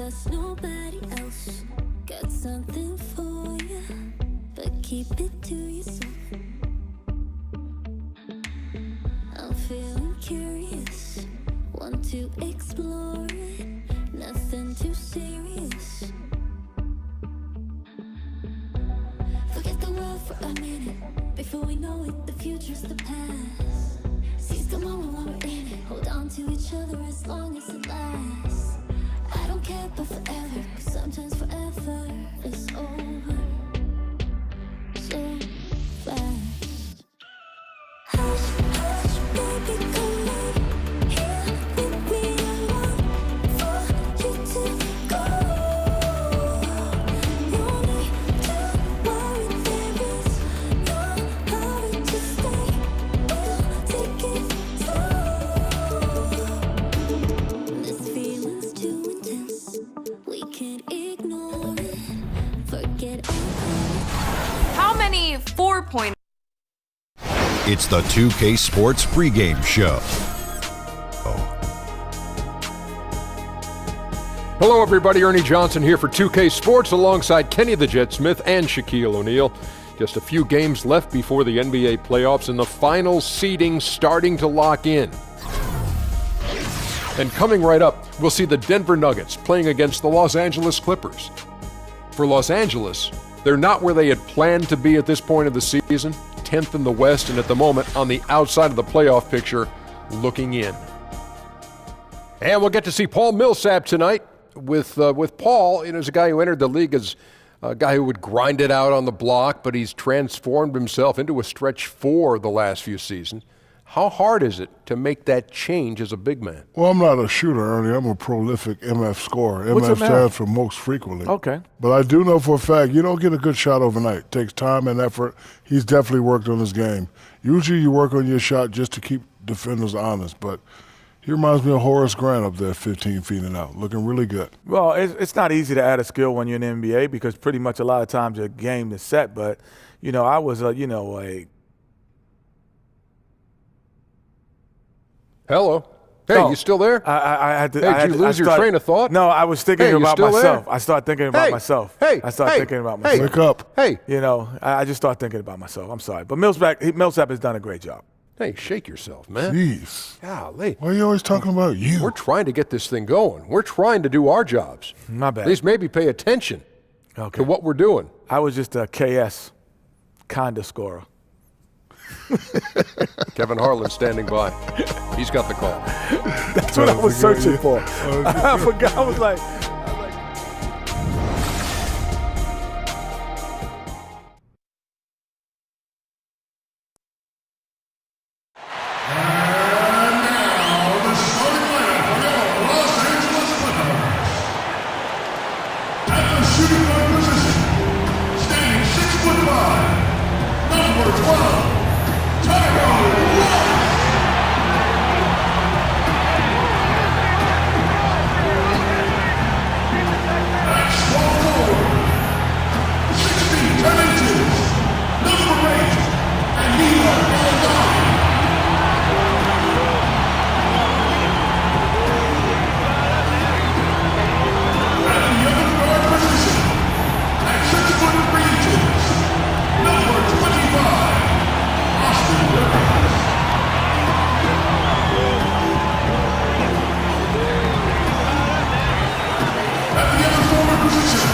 that's nobody else. Got something for you, but keep it to yourself. I'm feeling curious, want to explore it. Nothing too serious. Forget the world for a minute. Before we know it, the future's the past. Seize the moment while we're in it. Hold on to each other as long as it lasts. I don't care about forever, 'cause sometimes forever is over so fast. Hush, hush, baby, come on. Here with me, I want for you to go. No need to worry, there is no hurry to stay. We'll take it slow. This feeling's too intense, we can't ignore it. Forget all. How many 4-point? It's the 2K Sports Pregame Show. Hello, everybody. Ernie Johnson here for 2K Sports alongside Kenny the Jet Smith and Shaquille O'Neal. Just a few games left before the NBA playoffs and the final seeding starting to lock in. And coming right up, we'll see the Denver Nuggets playing against the Los Angeles Clippers. For Los Angeles, they're not where they had planned to be at this point of the season, 10th in the West, and at the moment on the outside of the playoff picture, looking in. And we'll get to see Paul Millsap tonight. With Paul, as a guy who entered the league as a guy who would grind it out on the block, but he's transformed himself into a stretch four the last few seasons. How hard is it to make that change as a big man? Well, I'm not a shooter, Ernie. I'm a prolific MF scorer. MF stands for most frequently. Okay. But I do know for a fact you don't get a good shot overnight. It takes time and effort. He's definitely worked on his game. Usually you work on your shot just to keep defenders honest, but he reminds me of Horace Grant up there 15 feet and out, looking really good. Well, it's not easy to add a skill when you're in the NBA because pretty much a lot of times your game is set. But, I was, Hello. Hey, No. you still there? I had to. Hey, did you lose your train of thought? No, I was thinking Hey, you about still myself. there? I started thinking about Hey, myself. hey, I started hey, thinking about hey. myself. Wake up. Hey. I just started thinking about myself. I'm sorry. But Millsap has done a great job. Hey, shake yourself, man. Jeez. Golly. Why are you always talking about you? We're trying to get this thing going. We're trying to do our jobs. My bad. At least maybe pay attention to what we're doing. I was just a KS kind of scorer. Kevin Harlan standing by. He's got the call. That's what I was searching for. I forgot. I was like. Shooting guard position, standing 6'5", number 12, Tyrone Lawrence. At small forward, 6 feet 10 inches, number 8, Anila Goldani. At the other guard position, at 6 foot 3 inches, number 25, Austin Rivers. At the other forward position,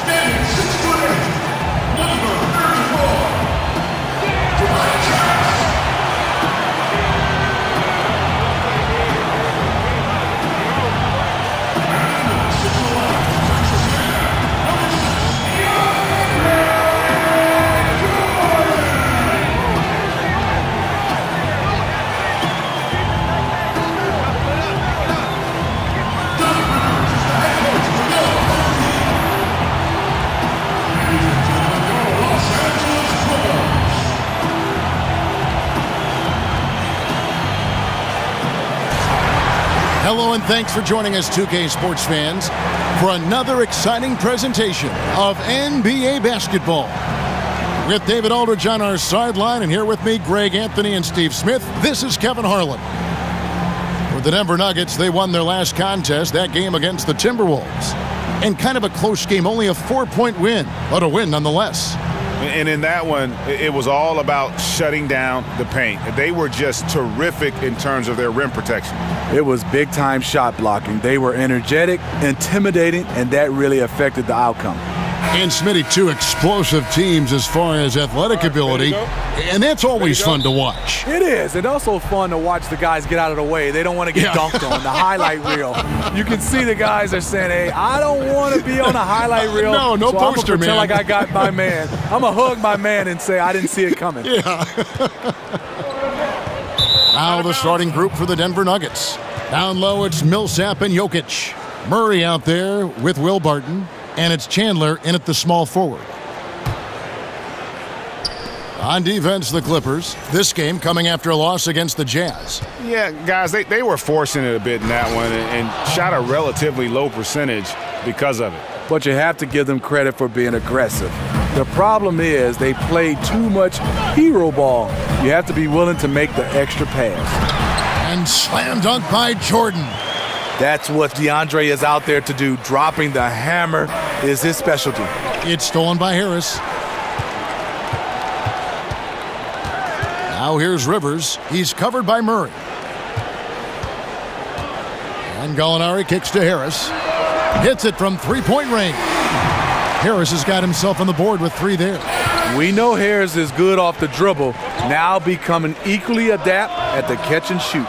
standing 6 foot 8, number 34, Tobias Harris. Hello and thanks for joining us, 2K Sports fans, for another exciting presentation of NBA basketball. With David Aldridge on our sideline, and here with me, Greg Anthony and Steve Smith, this is Kevin Harlan. For the Denver Nuggets, they won their last contest, that game against the Timberwolves. And kind of a close game, only a 4-point win, but a win nonetheless. And in that one, it was all about shutting down the paint. They were just terrific in terms of their rim protection. It was big-time shot blocking. They were energetic, intimidating, and that really affected the outcome. And Smitty, two explosive teams as far as athletic ability, and that's always fun to watch. It is. It's also fun to watch the guys get out of the way. They don't want to get dunked on, the highlight reel. You can see the guys are saying, hey, I don't want to be on the highlight reel. No so poster, I'm man. like I got my man. I'm going to hug my man and say I didn't see it coming. Yeah. Now the starting group for the Denver Nuggets. Down low, it's Millsap and Jokic. Murray out there with Will Barton. And it's Chandler in at the small forward. On defense, the Clippers. This game coming after a loss against the Jazz. Yeah, guys, they were forcing it a bit in that one and shot a relatively low percentage because of it. But you have to give them credit for being aggressive. The problem is they played too much hero ball. You have to be willing to make the extra pass. And slam dunk by Jordan. That's what DeAndre is out there to do. Dropping the hammer is his specialty. It's stolen by Harris. Now here's Rivers. He's covered by Murray. And Gallinari kicks to Harris. Hits it from three-point range. Harris has got himself on the board with 3 there. We know Harris is good off the dribble, now becoming equally adept at the catch and shoot.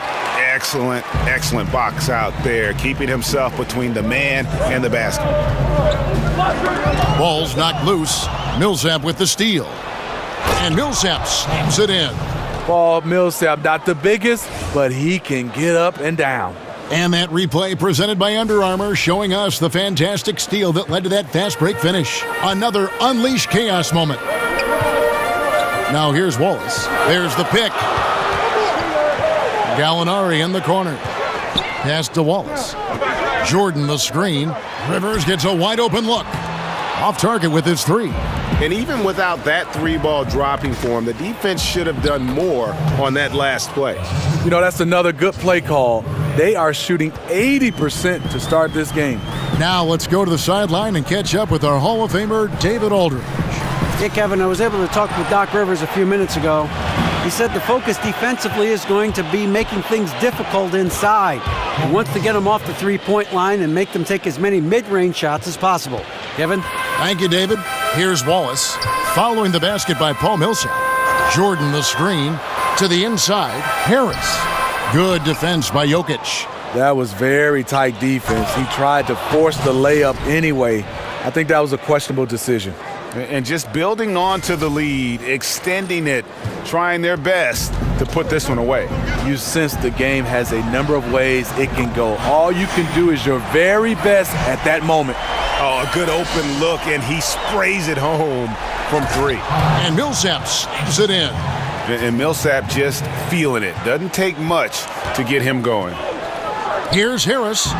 Excellent box out there, keeping himself between the man and the basket. Ball's knocked loose. Millsap with the steal. And Millsap slams it in. Paul Millsap, not the biggest, but he can get up and down. And that replay presented by Under Armour showing us the fantastic steal that led to that fast break finish. Another unleashed chaos moment. Now here's Wallace. There's the pick. Gallinari in the corner. Pass to Wallace. Jordan the screen. Rivers gets a wide open look. Off target with his 3. And even without that 3 ball dropping for him, the defense should have done more on that last play. You know, that's another good play call. They are shooting 80% to start this game. Now let's go to the sideline and catch up with our Hall of Famer, David Aldridge. Yeah, Kevin, I was able to talk with Doc Rivers a few minutes ago. He said the focus defensively is going to be making things difficult inside. He wants to get them off the three-point line and make them take as many mid-range shots as possible. Kevin? Thank you, David. Here's Wallace. Following the basket by Paul Millsap. Jordan the screen to the inside. Harris. Good defense by Jokic. That was very tight defense. He tried to force the layup anyway. I think that was a questionable decision. And just building on to the lead, extending it, trying their best to put this one away. You sense the game has a number of ways it can go. All you can do is your very best at that moment. Oh, a good open look, and he sprays it home from 3. And Millsap slams it in. And Millsap just feeling it. Doesn't take much to get him going. Here's Harris.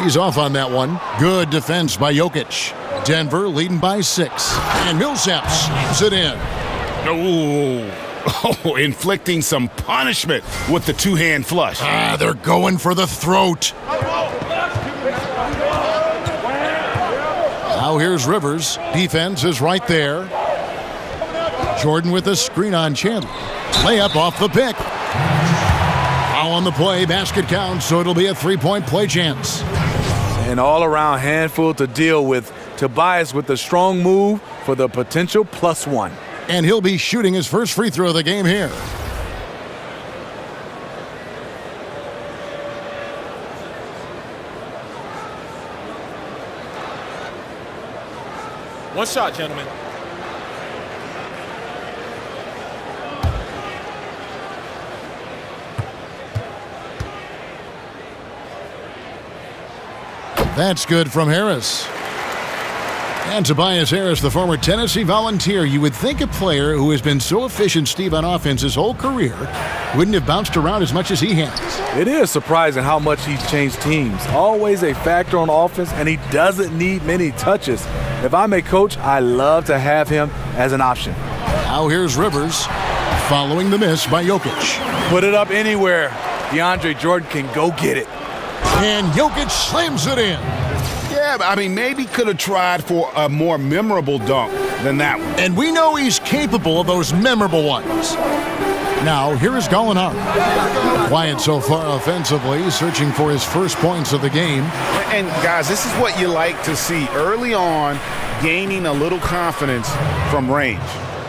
He's off on that one. Good defense by Jokic. Denver leading by 6. And Millsap slams it in. Oh, inflicting some punishment with the 2-hand flush. They're going for the throat. Now here's Rivers. Defense is right there. Jordan with a screen on Chandler. Layup off the pick. Foul on the play. Basket counts, so it'll be a 3-point play chance. An all-around handful to deal with. Tobias with a strong move for the potential +1. And he'll be shooting his first free throw of the game here. One shot, gentlemen. That's good from Harris. And Tobias Harris, the former Tennessee Volunteer. You would think a player who has been so efficient, Steve, on offense his whole career wouldn't have bounced around as much as he has. It is surprising how much he's changed teams. Always a factor on offense, and he doesn't need many touches. If I'm a coach, I love to have him as an option. Now here's Rivers following the miss by Jokic. Put it up anywhere. DeAndre Jordan can go get it. And Jokic slams it in. Yeah, I mean, maybe could have tried for a more memorable dunk than that one. And we know he's capable of those memorable ones. Now, here is Gallinari. Quiet so far offensively, searching for his first points of the game. And, guys, this is what you like to see early on, gaining a little confidence from range.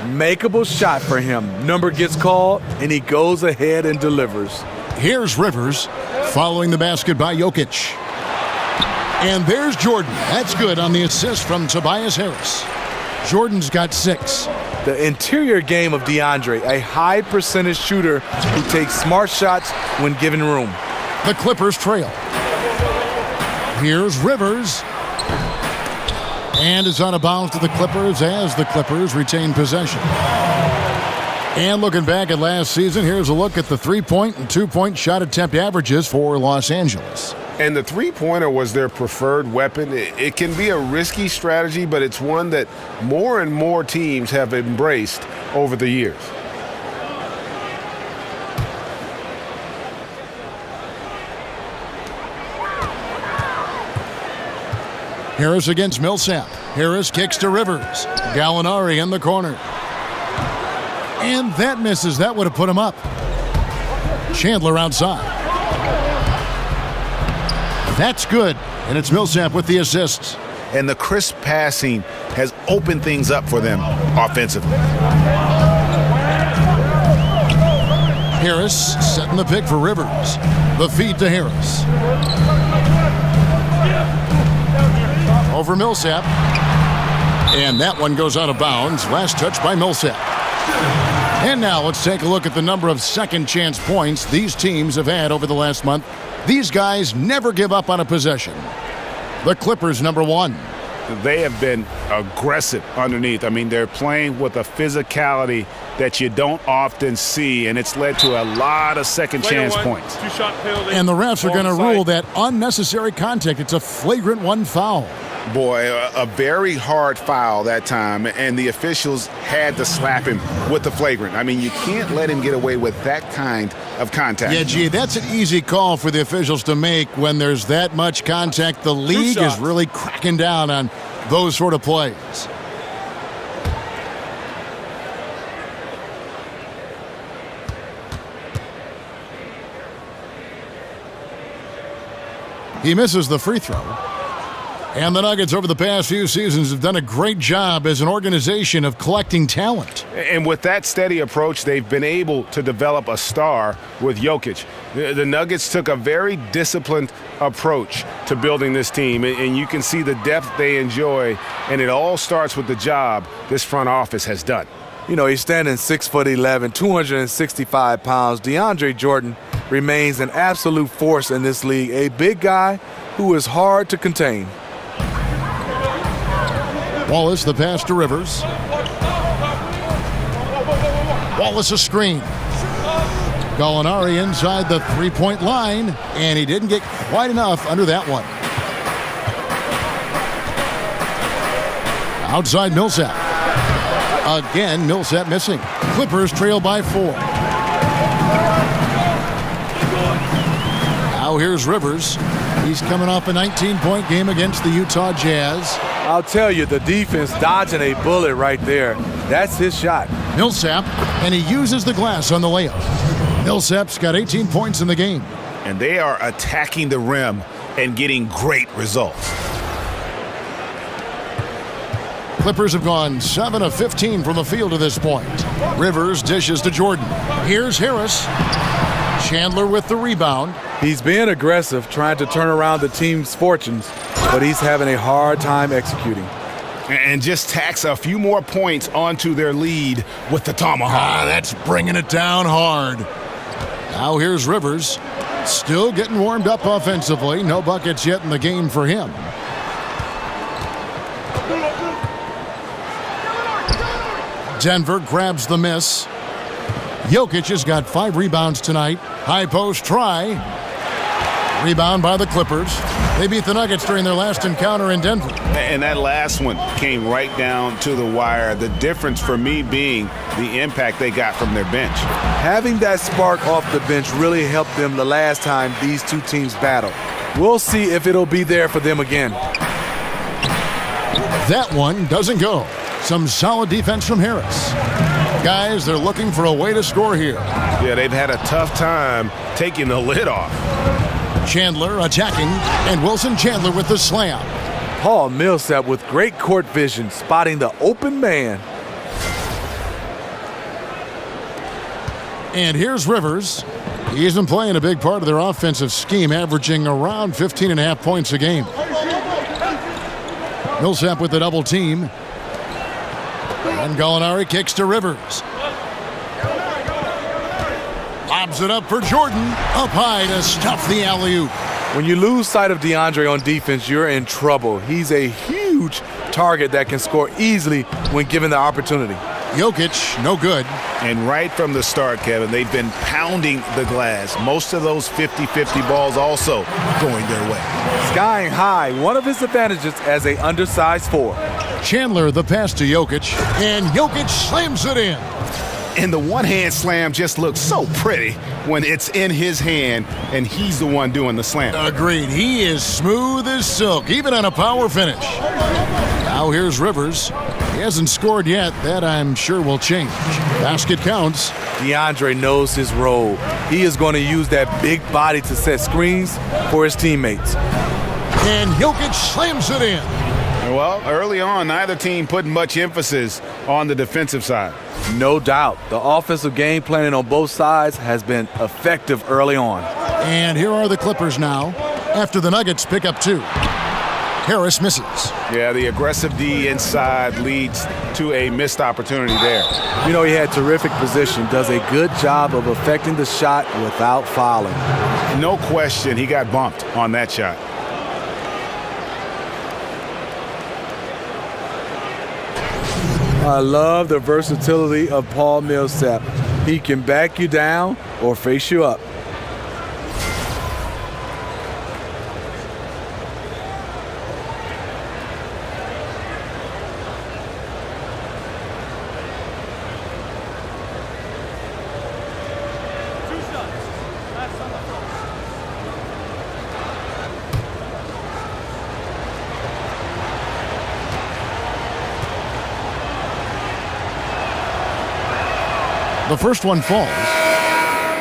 Makeable shot for him. Number gets called, and he goes ahead and delivers. Here's Rivers, following the basket by Jokic. And there's Jordan. That's good on the assist from Tobias Harris. Jordan's got 6. The interior game of DeAndre, a high percentage shooter who takes smart shots when given room. The Clippers trail. Here's Rivers. And it's out of bounds to the Clippers as the Clippers retain possession. And looking back at last season, here's a look at the 3-point and 2-point shot attempt averages for Los Angeles. And the three-pointer was their preferred weapon. It can be a risky strategy, but it's one that more and more teams have embraced over the years. Harris against Millsap. Harris kicks to Rivers. Gallinari in the corner. And that misses. That would have put him up. Chandler outside. That's good. And it's Millsap with the assists. And the crisp passing has opened things up for them offensively. Harris setting the pick for Rivers. The feed to Harris. Over Millsap. And that one goes out of bounds. Last touch by Millsap. And now let's take a look at the number of second chance points these teams have had over the last month. These guys never give up on a possession. The Clippers, number 1. They have been aggressive underneath. I mean, they're playing with a physicality that you don't often see, and it's led to a lot of second chance points. And the refs are going to rule that unnecessary contact. It's a flagrant 1 foul. Boy, a very hard foul that time, and the officials had to slap him with the flagrant. I mean, you can't let him get away with that kind of contact. Yeah, gee, that's an easy call for the officials to make when there's that much contact. The league is really cracking down on those sort of plays. He misses the free throw. And the Nuggets over the past few seasons have done a great job as an organization of collecting talent. And with that steady approach, they've been able to develop a star with Jokic. The Nuggets took a very disciplined approach to building this team, and you can see the depth they enjoy, and it all starts with the job this front office has done. You know, he's standing 6'11", 265 pounds. DeAndre Jordan remains an absolute force in this league, a big guy who is hard to contain. Wallace, the pass to Rivers. Wallace a screen. Gallinari inside the three-point line, and he didn't get quite enough under that one. Outside Millsap. Again, Millsap missing. Clippers trail by 4. Now here's Rivers. He's coming off a 19-point game against the Utah Jazz. I'll tell you, the defense dodging a bullet right there. That's his shot. Millsap, and he uses the glass on the layup. Millsap's got 18 points in the game. And they are attacking the rim and getting great results. Clippers have gone 7 of 15 from the field to this point. Rivers dishes to Jordan. Here's Harris. Chandler with the rebound. He's being aggressive, trying to turn around the team's fortunes, but he's having a hard time executing. And just tacks a few more points onto their lead with the tomahawk. That's bringing it down hard. Now here's Rivers. Still getting warmed up offensively. No buckets yet in the game for him. Denver grabs the miss. Jokic has got 5 rebounds tonight. High post try. Rebound by the Clippers. They beat the Nuggets during their last encounter in Denver. And that last one came right down to the wire. The difference for me being the impact they got from their bench. Having that spark off the bench really helped them the last time these two teams battled. We'll see if it'll be there for them again. That one doesn't go. Some solid defense from Harris. Guys, they're looking for a way to score here. Yeah, they've had a tough time taking the lid off. Chandler attacking, and Wilson Chandler with the slam. Paul Millsap with great court vision, spotting the open man. And here's Rivers. He's been playing a big part of their offensive scheme, averaging around 15.5 points a game. Millsap with the double team. And Gallinari kicks to Rivers. Lobs it up for Jordan. Up high to stuff the alley-oop. When you lose sight of DeAndre on defense, you're in trouble. He's a huge target that can score easily when given the opportunity. Jokic, no good. And right from the start, Kevin, they've been pounding the glass. Most of those 50-50 balls also going their way. Skying high, one of his advantages as an undersized four. Chandler the pass to Jokic, and Jokic slams it in. And the one-hand slam just looks so pretty when it's in his hand and he's the one doing the slam. Agreed. He is smooth as silk, even on a power finish. Now here's Rivers. He hasn't scored yet. That I'm sure will change. Basket counts. DeAndre knows his role. He is going to use that big body to set screens for his teammates. And Jokic slams it in. Well, early on, neither team put much emphasis on the defensive side. No doubt. The offensive game planning on both sides has been effective early on. And here are the Clippers now, after the Nuggets pick up 2. Harris misses. Yeah, the aggressive D inside leads to a missed opportunity there. You know, he had terrific position, does a good job of affecting the shot without fouling. No question, he got bumped on that shot. I love the versatility of Paul Millsap. He can back you down or face you up. The first one falls.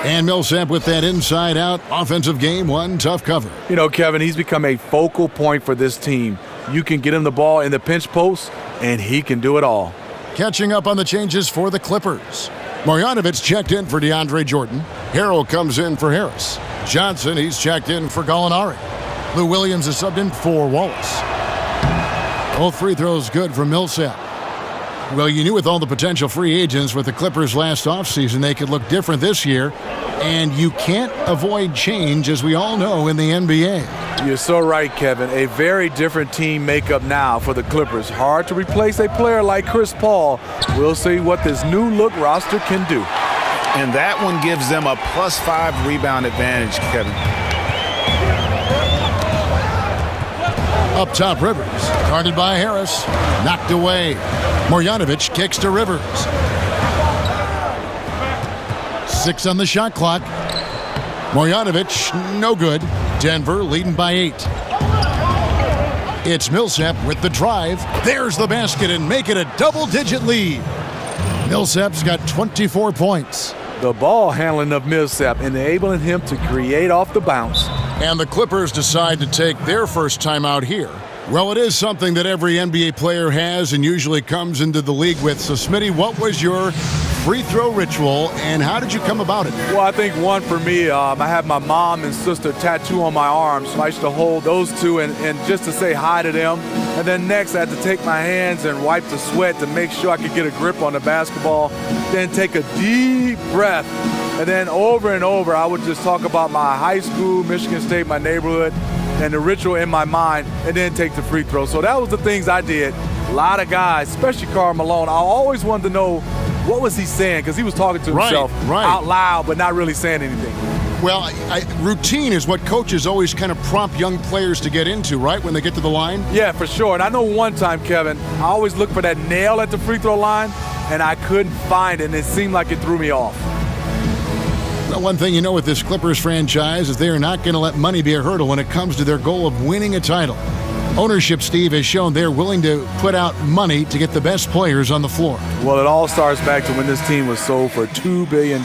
And Millsap with that inside-out offensive game, one tough cover. You know, Kevin, he's become a focal point for this team. You can get him the ball in the pinch post, and he can do it all. Catching up on the changes for the Clippers. Marjanovic checked in for DeAndre Jordan. Harrell comes in for Harris. Johnson, he's checked in for Gallinari. Lou Williams is subbed in for Wallace. Both free throws good from Millsap. Well, you knew with all the potential free agents with the Clippers last offseason, they could look different this year. And you can't avoid change, as we all know, in the NBA. You're so right, Kevin. A very different team makeup now for the Clippers. Hard to replace a player like Chris Paul. We'll see what this new look roster can do. And that one gives them a +5 rebound advantage, Kevin. Up top, Rivers. Guarded by Harris. Knocked away. Marjanovic kicks to Rivers. 6 on the shot clock. Marjanovic, no good. Denver leading by 8. It's Millsap with the drive. There's the basket and make it a double-digit lead. Millsap's got 24 points. The ball handling of Millsap enabling him to create off the bounce. And the Clippers decide to take their first time out here. Well, it is something that every NBA player has and usually comes into the league with. So, Smitty, what was your free throw ritual and how did you come about it? Well, I think one for me, I have my mom and sister tattoo on my arms. So I used to hold those two and just to say hi to them. And then next, I had to take my hands and wipe the sweat to make sure I could get a grip on the basketball. Then take a deep breath. And then over and over, I would just talk about my high school, Michigan State, my neighborhood, and the ritual in my mind, and then take the free throw. So that was the things I did. A lot of guys, especially Karl Malone, I always wanted to know what was he saying, because he was talking to himself out loud, but not really saying anything. Well, routine is what coaches always kind of prompt young players to get into, right, when they get to the line? Yeah, for sure. And I know one time, Kevin, I always look for that nail at the free throw line, and I couldn't find it, and it seemed like it threw me off. Well, one thing you know with this Clippers franchise is they are not going to let money be a hurdle when it comes to their goal of winning a title. Ownership, Steve, has shown they're willing to put out money to get the best players on the floor. Well, it all starts back to when this team was sold for $2 billion.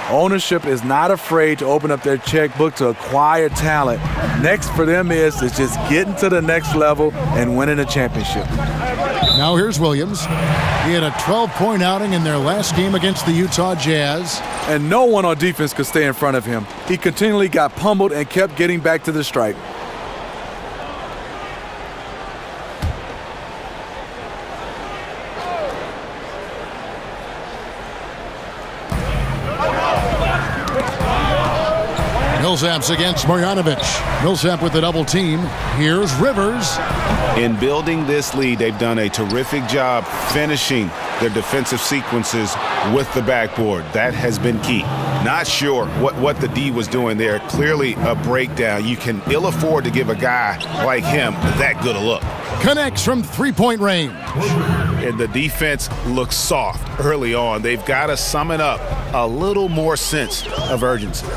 Ownership is not afraid to open up their checkbook to acquire talent. Next for them is just getting to the next level and winning a championship. Now here's Williams. He had a 12-point outing in their last game against the Utah Jazz. And no one on defense could stay in front of him. He continually got pummeled and kept getting back to the stripe. Millsap's against Marjanovic. Millsap with the double team. Here's Rivers. In building this lead, they've done a terrific job finishing their defensive sequences with the backboard. That has been key. Not sure what the D was doing there. Clearly a breakdown. You can ill afford to give a guy like him that good a look. Connects from three-point range. And the defense looks soft early on. They've got to sum it up a little more sense of urgency.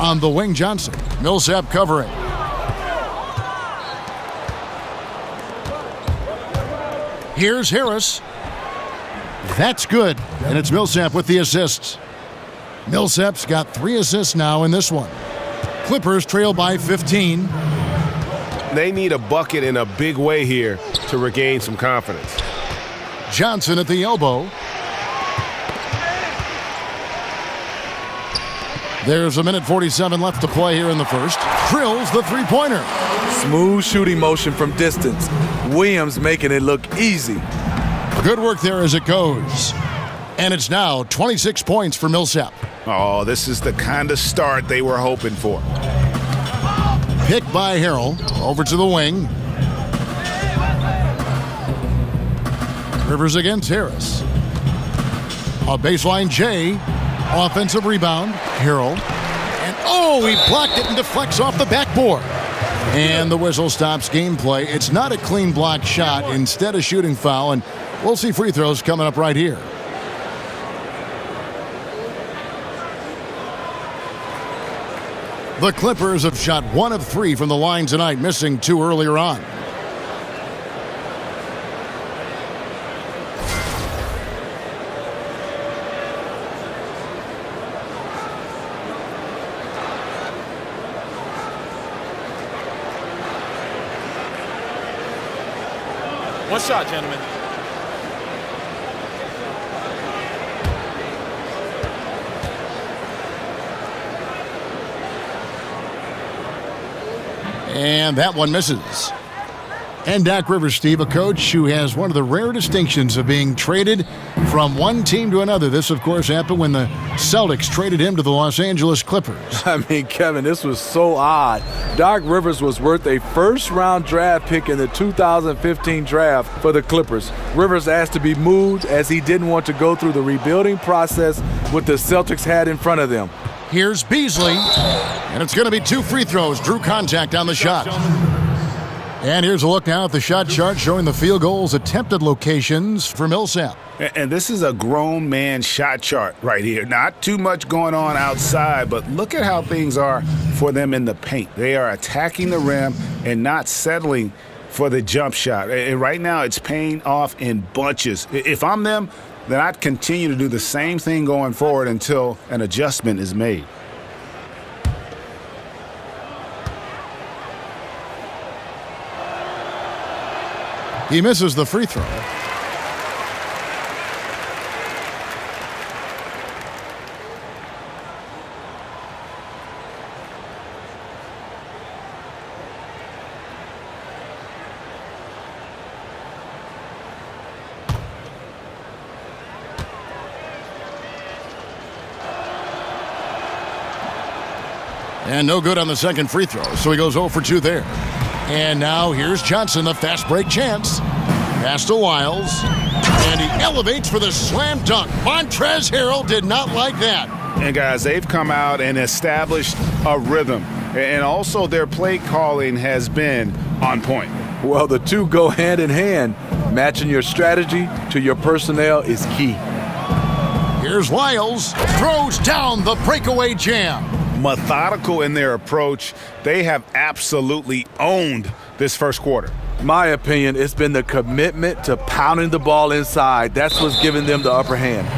On the wing, Johnson. Millsap covering. Here's Harris. That's good. And it's Millsap with the assists. Millsap's got 3 assists now in this one. Clippers trail by 15. They need a bucket in a big way here to regain some confidence. Johnson at the elbow. There's 1:47 left to play here in the first. Drills the three-pointer. Smooth shooting motion from distance. Williams making it look easy. Good work there as it goes. And it's now 26 points for Millsap. Oh, this is the kind of start they were hoping for. Picked by Harrell. Over to the wing. Rivers against Harris. A baseline J. Offensive rebound. Harrell. And he blocked it and deflects off the backboard. And the whistle stops gameplay. It's not a clean blocked shot. Instead, a shooting foul. And we'll see free throws coming up right here. The Clippers have shot 1 of 3 from the line tonight, missing 2 earlier on. One shot, gentlemen. And that one misses. And Doc Rivers, Steve, a coach who has one of the rare distinctions of being traded from one team to another. This, of course, happened when the Celtics traded him to the Los Angeles Clippers. I mean, Kevin, this was so odd. Doc Rivers was worth a first-round draft pick in the 2015 draft for the Clippers. Rivers asked to be moved as he didn't want to go through the rebuilding process what the Celtics had in front of them. Here's Beasley, and it's going to be 2 free throws. Drew contact on the shot. And here's a look now at the shot chart showing the field goals attempted locations for Millsap. And this is a grown man shot chart right here. Not too much going on outside, but look at how things are for them in the paint. They are attacking the rim and not settling for the jump shot. And right now it's paying off in bunches. If I'm them, then I'd continue to do the same thing going forward until an adjustment is made. He misses the free throw. And no good on the second free throw, so he goes 0 for 2 there. And now here's Johnson, the fast break chance. Pass to Wiles. And he elevates for the slam dunk. Montrezl Harrell did not like that. And guys, they've come out and established a rhythm. And also their play calling has been on point. Well, the two go hand in hand. Matching your strategy to your personnel is key. Here's Lyles. Throws down the breakaway jam. Methodical in their approach. They have absolutely owned this first quarter. My opinion, it's been the commitment to pounding the ball inside. That's what's giving them the upper hand.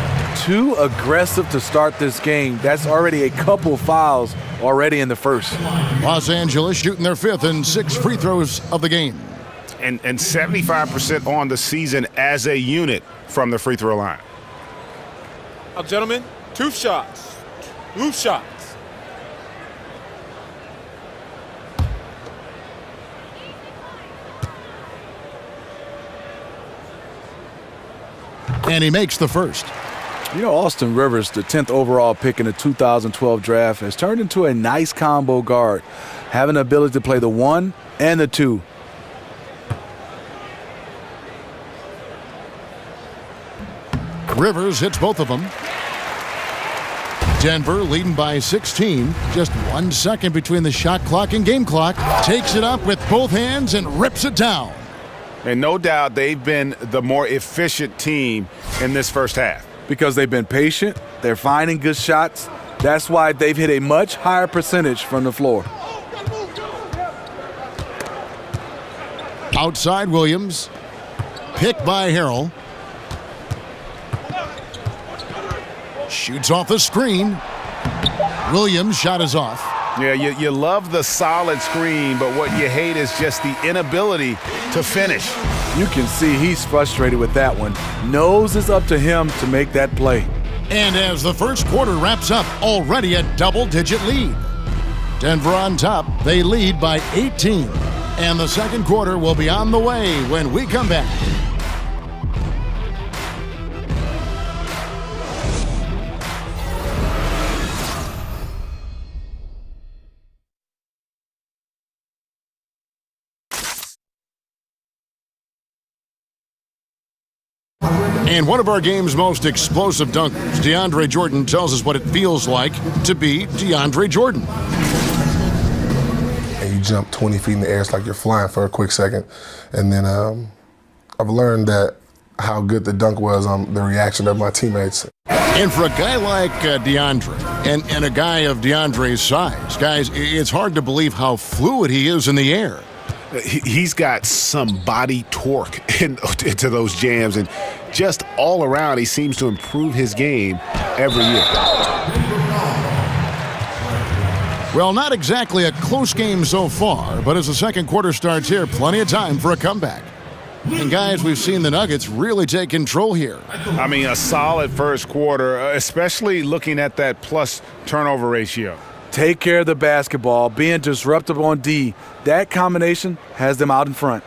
Too aggressive to start this game. That's already a couple fouls already in the first. Los Angeles shooting their 5th and 6 free throws of the game. And 75% on the season as a unit from the free throw line. Gentlemen, 2 shots. 2 shots. And he makes the first. You know, Austin Rivers, the 10th overall pick in the 2012 draft, has turned into a nice combo guard, having the ability to play the 1 and the 2. Rivers hits both of them. Denver leading by 16. Just 1 second between the shot clock and game clock. Takes it up with both hands and rips it down. And no doubt they've been the more efficient team in this first half. Because they've been patient, they're finding good shots. That's why they've hit a much higher percentage from the floor. Outside Williams. Picked by Harrell. Shoots off the screen. Williams' shot is off. Yeah, you love the solid screen, but what you hate is just the inability to finish. You can see he's frustrated with that one. Knows it's up to him to make that play. And as the first quarter wraps up, already a double-digit lead. Denver on top. They lead by 18. And the second quarter will be on the way when we come back. And one of our game's most explosive dunkers, DeAndre Jordan, tells us what it feels like to be DeAndre Jordan. And you jump 20 feet in the air, it's like you're flying for a quick second. And then I've learned that how good the dunk was on the reaction of my teammates. And for a guy like DeAndre, and a guy of DeAndre's size, guys, it's hard to believe how fluid he is in the air. He's got some body torque into those jams, and just all around, he seems to improve his game every year. Well, not exactly a close game so far, but as the second quarter starts here, plenty of time for a comeback. And guys, we've seen the Nuggets really take control here. I mean, a solid first quarter, especially looking at that plus turnover ratio. Take care of the basketball, being disruptive on D. That combination has them out in front.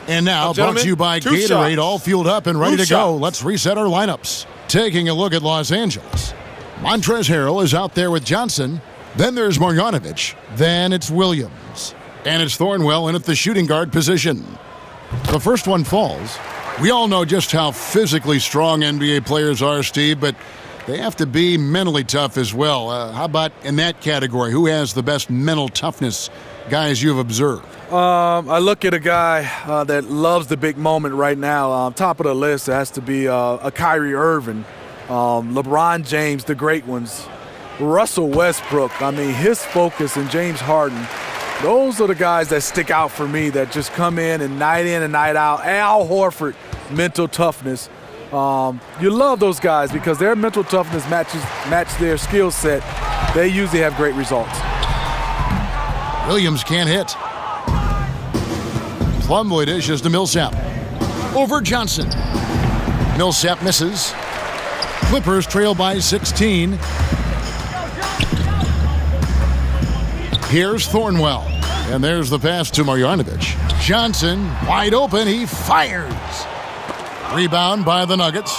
And now, brought to you by Gatorade, all fueled up and ready to go. Let's reset our lineups. Taking a look at Los Angeles. Montrezl Harrell is out there with Johnson. Then there's Marjanovic. Then it's Williams. And it's Thornwell in at the shooting guard position. The first one falls. We all know just how physically strong NBA players are, Steve, but they have to be mentally tough as well. How about in that category? Who has the best mental toughness, guys you've observed? I look at a guy that loves the big moment right now. Top of the list has to be a Kyrie Irving, LeBron James, the great ones, Russell Westbrook. I mean, his focus, and James Harden. Those are the guys that stick out for me, that just come in and night out. Al Horford, mental toughness. You love those guys because their mental toughness match their skill set. They usually have great results. Williams can't hit. Plumlee dishes to Millsap. Over Johnson. Millsap misses. Clippers trail by 16. Here's Thornwell. And there's the pass to Marjanovic. Johnson, wide open, he fires. Rebound by the Nuggets.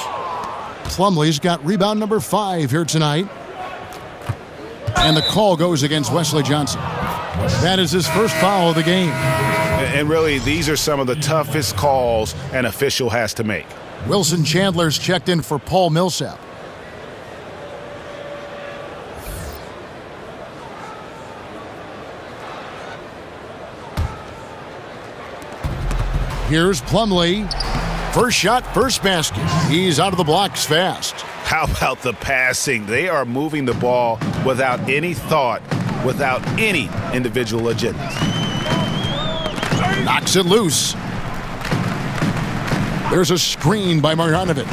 Plumlee's got rebound number 5 here tonight. And the call goes against Wesley Johnson. That is his first foul of the game. And really, these are some of the toughest calls an official has to make. Wilson Chandler's checked in for Paul Millsap. Here's Plumlee. First shot, first basket. He's out of the blocks fast. How about the passing? They are moving the ball without any thought, without any individual agendas. Knocks it loose. There's a screen by Marjanovic.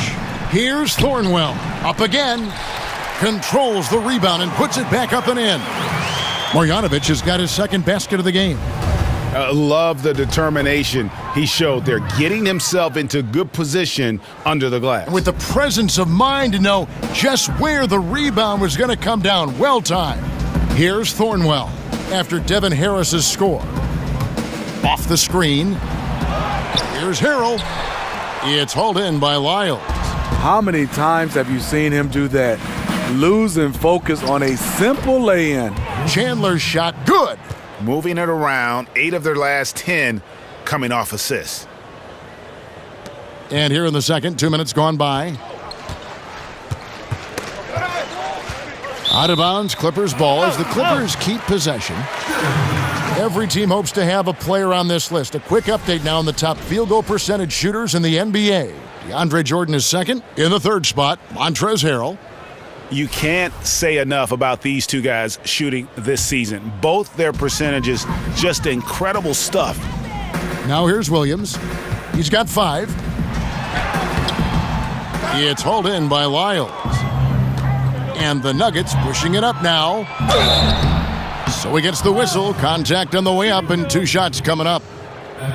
Here's Thornwell. Up again. Controls the rebound and puts it back up and in. Marjanovic has got his second basket of the game. Love the determination he showed there, getting himself into good position under the glass. With the presence of mind to know just where the rebound was going to come down. Well timed. Here's Thornwell after Devin Harris's score. Off the screen. Here's Harrell. It's hauled in by Lyles. How many times have you seen him do that? Losing focus on a simple lay-in. Chandler's shot, good. Moving it around, 8 of their last 10 coming off assists. And here in the second, 2 minutes gone by. Out of bounds, Clippers ball as the Clippers keep possession. Every team hopes to have a player on this list. A quick update now on the top field goal percentage shooters in the NBA. DeAndre Jordan is second. In the third spot, Montrezl Harrell. You can't say enough about these two guys shooting this season. Both their percentages, just incredible stuff. Now here's Williams. He's got 5. It's hauled in by Lyles. And the Nuggets pushing it up now. So he gets the whistle. Contact on the way up and 2 shots coming up.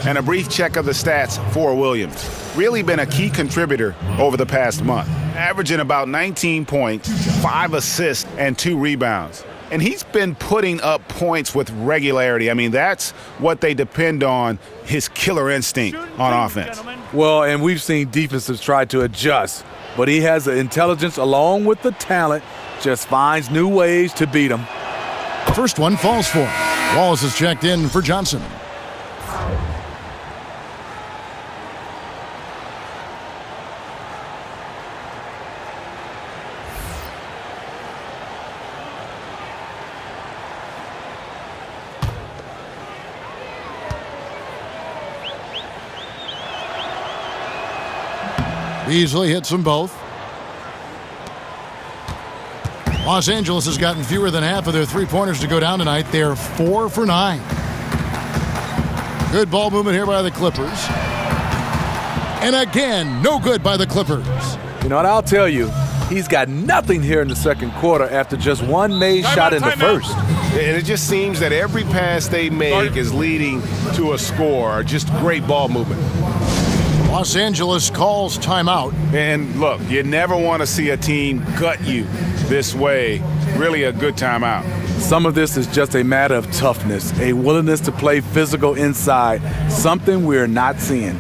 And a brief check of the stats for Williams. Really been a key contributor over the past month. Averaging about 19 points, 5 assists, and 2 rebounds. And he's been putting up points with regularity. I mean, that's what they depend on, his killer instinct on offense. Well, and we've seen defenses try to adjust, but he has the intelligence along with the talent, just finds new ways to beat them. First one falls for him. Wallace is checked in for Johnson. Beasley hits them both. Los Angeles has gotten fewer than half of their three-pointers to go down tonight. They're 4 for 9. Good ball movement here by the Clippers. And again, no good by the Clippers. You know what, I'll tell you, he's got nothing here in the second quarter after just one made shot in the first. And it just seems that every pass they make is leading to a score. Just great ball movement. Los Angeles calls timeout. And look, you never want to see a team gut you this way. Really a good timeout. Some of this is just a matter of toughness, a willingness to play physical inside, something we're not seeing.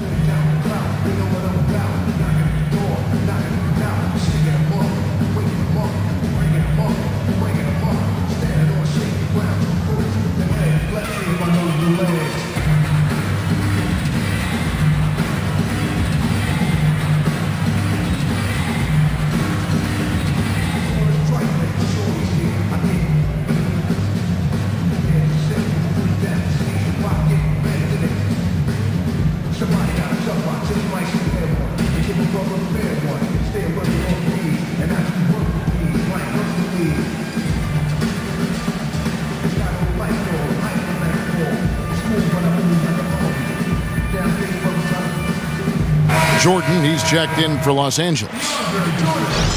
Jordan, he's checked in for Los Angeles.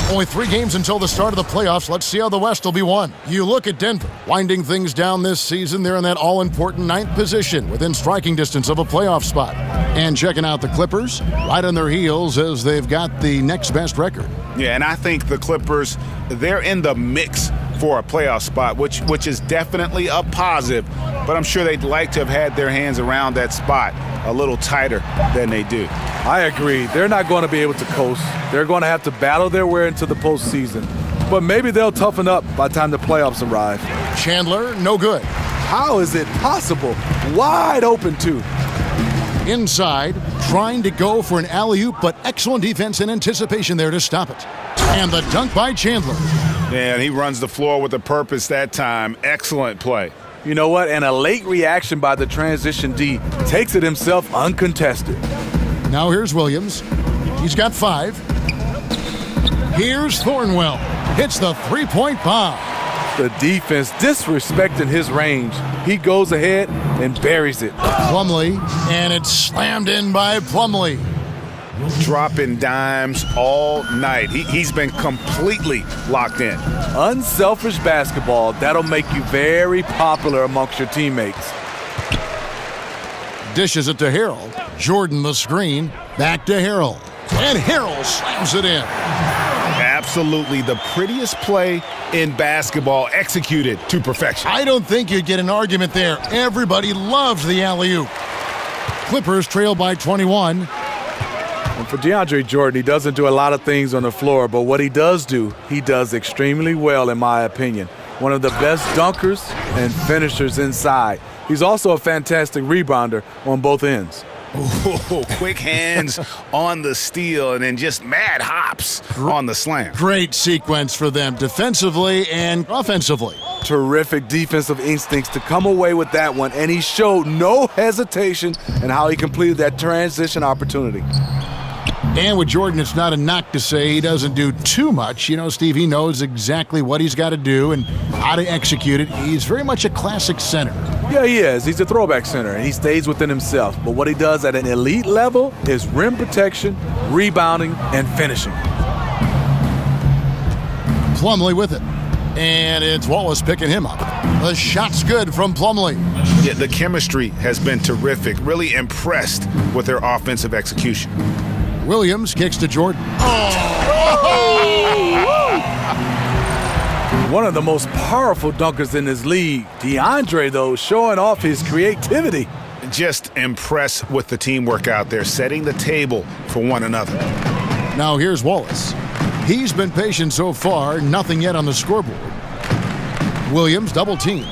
Only 3 games until the start of the playoffs. Let's see how the West will be won. You look at Denver, winding things down this season. They're in that all-important 9th position within striking distance of a playoff spot. And checking out the Clippers, right on their heels as they've got the next best record. Yeah, and I think the Clippers, they're in the mix for a playoff spot, which is definitely a positive, but I'm sure they'd like to have had their hands around that spot a little tighter than they do. I agree. They're not going to be able to coast. They're going to have to battle their way into the postseason. But maybe they'll toughen up by the time the playoffs arrive. Chandler, no good. How is it possible? Wide open, too. Inside, trying to go for an alley-oop, but excellent defense and anticipation there to stop it. And the dunk by Chandler. And he runs the floor with a purpose that time. Excellent play. You know what? And a late reaction by the transition D takes it himself uncontested. Now here's Williams. He's got 5. Here's Thornwell. Hits the three-point bomb. The defense disrespecting his range. He goes ahead and buries it. Plumlee, and it's slammed in by Plumlee. Dropping dimes all night. He's been completely locked in. Unselfish basketball. That'll make you very popular amongst your teammates. Dishes it to Harrell. Jordan the screen. Back to Harrell. And Harrell slams it in. Absolutely the prettiest play in basketball, executed to perfection. I don't think you'd get an argument there. Everybody loves the alley-oop. Clippers trail by 21. And for DeAndre Jordan, he doesn't do a lot of things on the floor, but what he does do, he does extremely well, in my opinion. One of the best dunkers and finishers inside. He's also a fantastic rebounder on both ends. Ooh, quick hands on the steal and then just mad hops on the slam. Great sequence for them defensively and offensively. Terrific defensive instincts to come away with that one, and he showed no hesitation in how he completed that transition opportunity. And with Jordan, it's not a knock to say he doesn't do too much. You know, Steve, he knows exactly what he's got to do and how to execute it. He's very much a classic center. Yeah, he is. He's a throwback center, and he stays within himself. But what he does at an elite level is rim protection, rebounding, and finishing. Plumlee with it. And it's Wallace picking him up. The shot's good from Plumlee. Yeah, the chemistry has been terrific. Really impressed with their offensive execution. Williams kicks to Jordan. One of the most powerful dunkers in this league. DeAndre, though, showing off his creativity. Just impressed with the teamwork out there, setting the table for one another. Now here's Wallace. He's been patient so far, nothing yet on the scoreboard. Williams double team.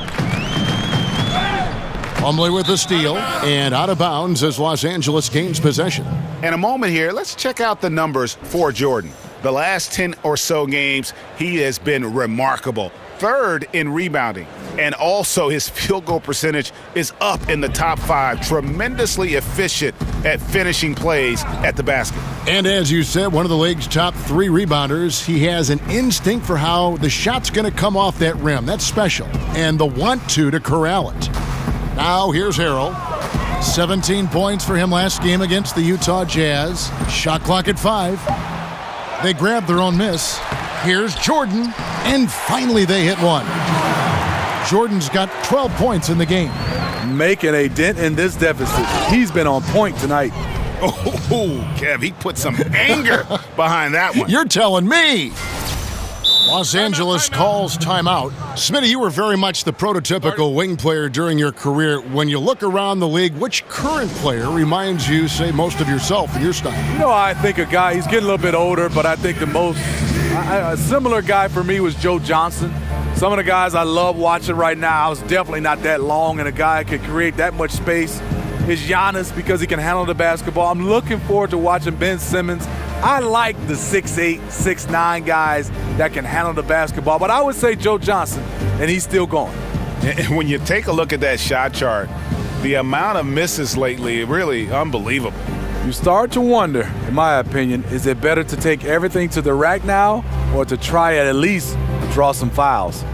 Plumlee with the steal, and out of bounds as Los Angeles gains possession. In a moment here, let's check out the numbers for Jordan. The last 10 or so games, he has been remarkable. 3rd in rebounding, and also his field goal percentage is up in the top 5. Tremendously efficient at finishing plays at the basket. And as you said, one of the league's top 3 rebounders. He has an instinct for how the shot's going to come off that rim. That's special. And the want to corral it. Now here's Harrell. 17 points for him last game against the Utah Jazz. Shot clock at 5. They grab their own miss. Here's Jordan, and finally they hit one. Jordan's got 12 points in the game. Making a dent in this deficit. He's been on point tonight. Oh, Kev, he put some anger behind that one. You're telling me. Los Angeles calls timeout. Smitty, you were very much the prototypical wing player during your career. When you look around the league, which current player reminds you, say, most of yourself and your style? You know, I think a guy, he's getting a little bit older, but I think a similar guy for me was Joe Johnson. Some of the guys I love watching right now, I was definitely not that long, and a guy could create that much space is Giannis because he can handle the basketball. I'm looking forward to watching Ben Simmons. I like the 6'8", 6'9" guys that can handle the basketball, but I would say Joe Johnson, and he's still going. And when you take a look at that shot chart, the amount of misses lately, really unbelievable. You start to wonder, in my opinion, is it better to take everything to the rack now or to try at least draw some fouls?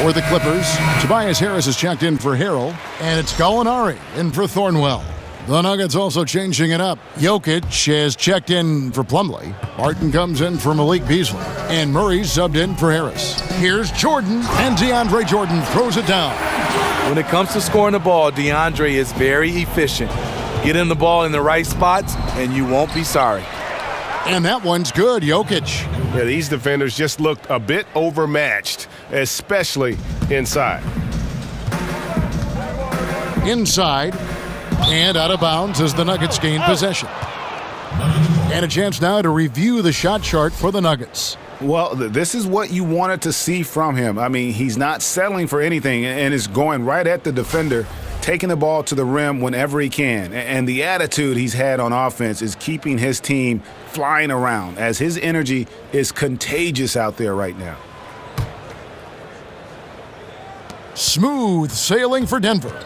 For the Clippers, Tobias Harris has checked in for Harrell, and it's Gallinari in for Thornwell. The Nuggets also changing it up. Jokic has checked in for Plumlee. Martin comes in for Malik Beasley, and Murray's subbed in for Harris. Here's Jordan, and DeAndre Jordan throws it down. When it comes to scoring the ball, DeAndre is very efficient. Get him the ball in the right spots, and you won't be sorry. And that one's good, Jokic. Yeah, these defenders just looked a bit overmatched especially inside. Inside and out of bounds as the Nuggets gain possession. And a chance now to review the shot chart for the Nuggets. Well, this is what you wanted to see from him. I mean, he's not settling for anything and is going right at the defender, taking the ball to the rim whenever he can. And the attitude he's had on offense is keeping his team flying around, as his energy is contagious out there right now. Smooth sailing for Denver.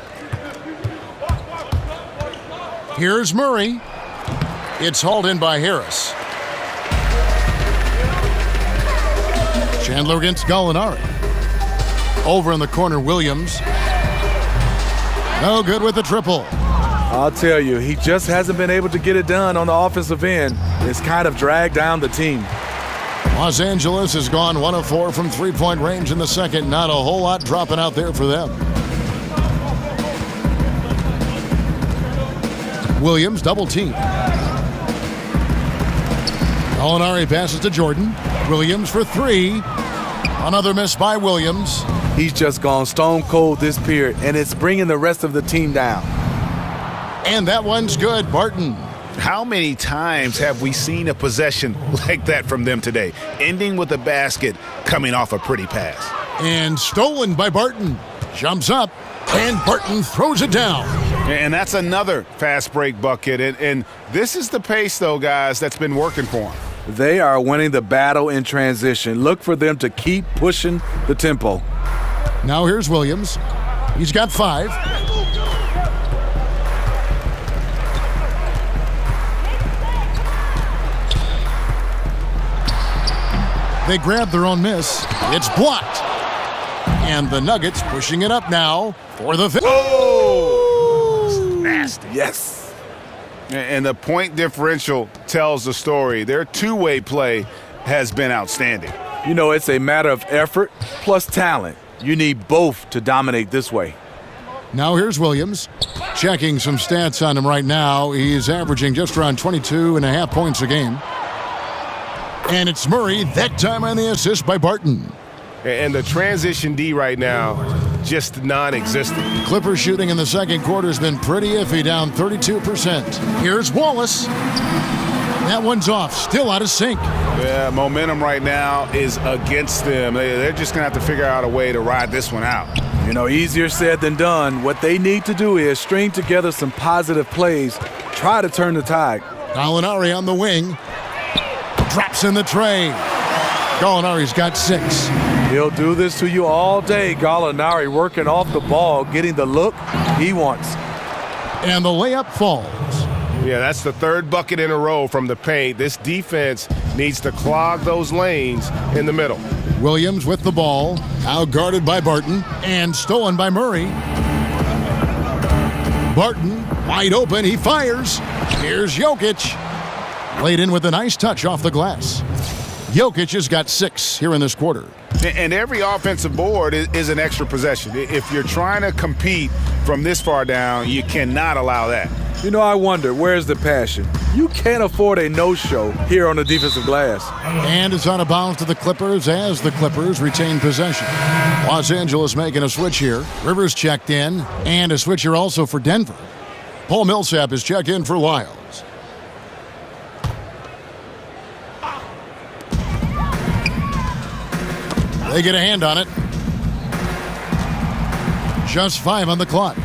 Here's Murray. It's hauled in by Harris. Chandler against Gallinari. Over in the corner, Williams. No good with the triple. I'll tell you, he just hasn't been able to get it done on the offensive end. It's kind of dragged down the team. Los Angeles has gone 1 of 4 from three-point range in the second. Not a whole lot dropping out there for them. Williams double team. Gallinari passes to Jordan. Williams for three. Another miss by Williams. He's just gone stone cold this period, and it's bringing the rest of the team down. And that one's good. Barton. How many times have we seen a possession like that from them today, ending with a basket coming off a pretty pass? And stolen by Barton. Jumps up, and Barton throws it down. And that's another fast break bucket. And this is the pace, though, guys, that's been working for them. They are winning the battle in transition. Look for them to keep pushing the tempo. Now here's Williams. He's got 5. They grab their own miss. It's blocked. And the Nuggets pushing it up now for the fifth. Oh! Nasty. Yes. And the point differential tells the story. Their two-way play has been outstanding. You know, it's a matter of effort plus talent. You need both to dominate this way. Now here's Williams. Checking some stats on him right now. He's averaging just around 22.5 points a game. And it's Murray, that time on the assist by Barton. And the transition D right now, just non-existent. Clippers shooting in the second quarter has been pretty iffy, down 32%. Here's Wallace. That one's off, still out of sync. Yeah, momentum right now is against them. They're just going to have to figure out a way to ride this one out. You know, easier said than done. What they need to do is string together some positive plays, try to turn the tide. Gallinari on the wing. Drops in the tray. Gallinari's got 6. He'll do this to you all day. Gallinari working off the ball, getting the look he wants. And the layup falls. Yeah, that's the third bucket in a row from the paint. This defense needs to clog those lanes in the middle. Williams with the ball, out guarded by Barton, and stolen by Murray. Barton, wide open, he fires. Here's Jokic. Laid in with a nice touch off the glass. Jokic has got 6 here in this quarter. And every offensive board is an extra possession. If you're trying to compete from this far down, you cannot allow that. You know, I wonder, where's the passion? You can't afford a no-show here on the defensive glass. And it's out of bounds to the Clippers as the Clippers retain possession. Los Angeles making a switch here. Rivers checked in, and a switch here also for Denver. Paul Millsap is checked in for Lyles. They get a hand on it. Just 5 on the clock.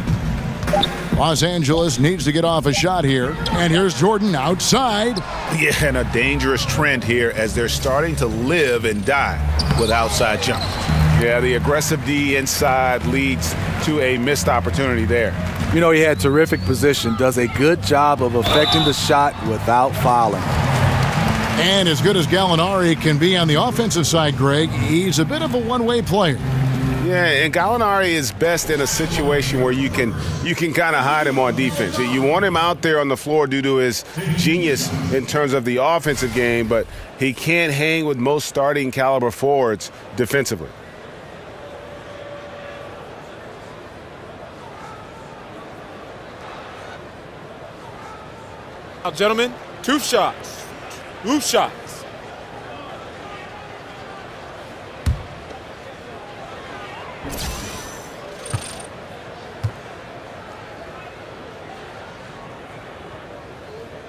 Los Angeles needs to get off a shot here. And here's Jordan outside. Yeah, and a dangerous trend here as they're starting to live and die with outside jump. Yeah, the aggressive D inside leads to a missed opportunity there. You know, he had terrific position, does a good job of affecting the shot without fouling. And as good as Gallinari can be on the offensive side, Greg, he's a bit of a one-way player. Yeah, and Gallinari is best in a situation where you can kind of hide him on defense. You want him out there on the floor due to his genius in terms of the offensive game, but he can't hang with most starting caliber forwards defensively. Now, gentlemen, 2 shots. 2 shots.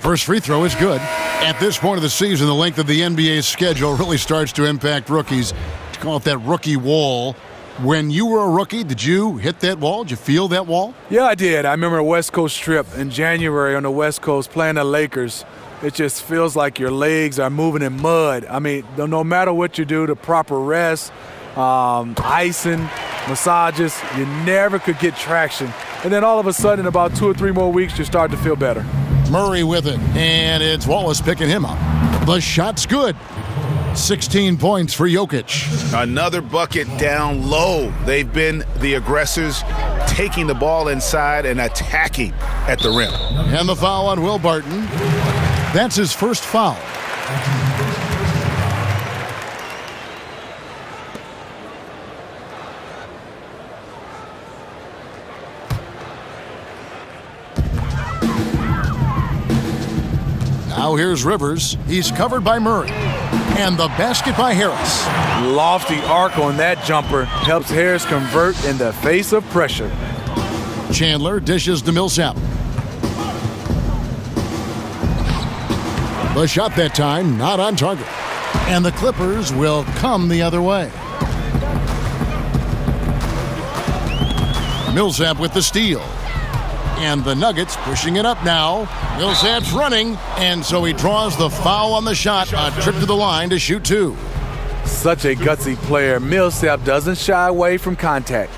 First free throw is good. At this point of the season, the length of the NBA schedule really starts to impact rookies. You call it that rookie wall. When you were a rookie, did you hit that wall? Did you feel that wall? Yeah, I did. I remember a West Coast trip in January on the West Coast playing the Lakers. It just feels like your legs are moving in mud. I mean, no matter what you do, the proper rest, icing, massages, you never could get traction. And then all of a sudden, in about 2 or 3 more weeks, you start to feel better. Murray with it, and it's Wallace picking him up. The shot's good. 16 points for Jokic. Another bucket down low. They've been the aggressors, taking the ball inside and attacking at the rim. And the foul on Will Barton. That's his first foul. Now here's Rivers. He's covered by Murray. And the basket by Harris. Lofty arc on that jumper helps Harris convert in the face of pressure. Chandler dishes to Millsap. The shot that time not on target. And the Clippers will come the other way. Millsap with the steal. And the Nuggets pushing it up now. Millsap's running, and so he draws the foul on the shot. A trip to the line to shoot 2. Such a gutsy player. Millsap doesn't shy away from contact.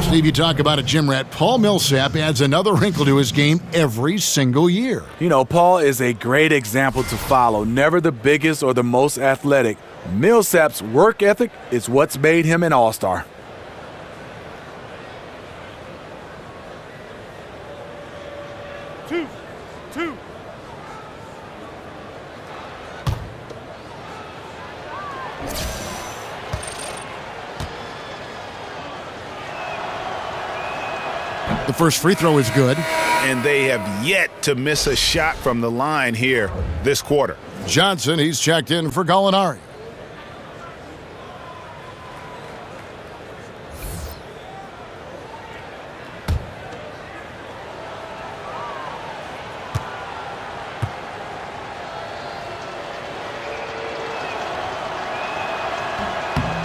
Steve, you talk about a gym rat. Paul Millsap adds another wrinkle to his game every single year. You know, Paul is a great example to follow. Never the biggest or the most athletic. Millsap's work ethic is what's made him an all-star. Two. The first free throw is good. And they have yet to miss a shot from the line here this quarter. Johnson, he's checked in for Gallinari.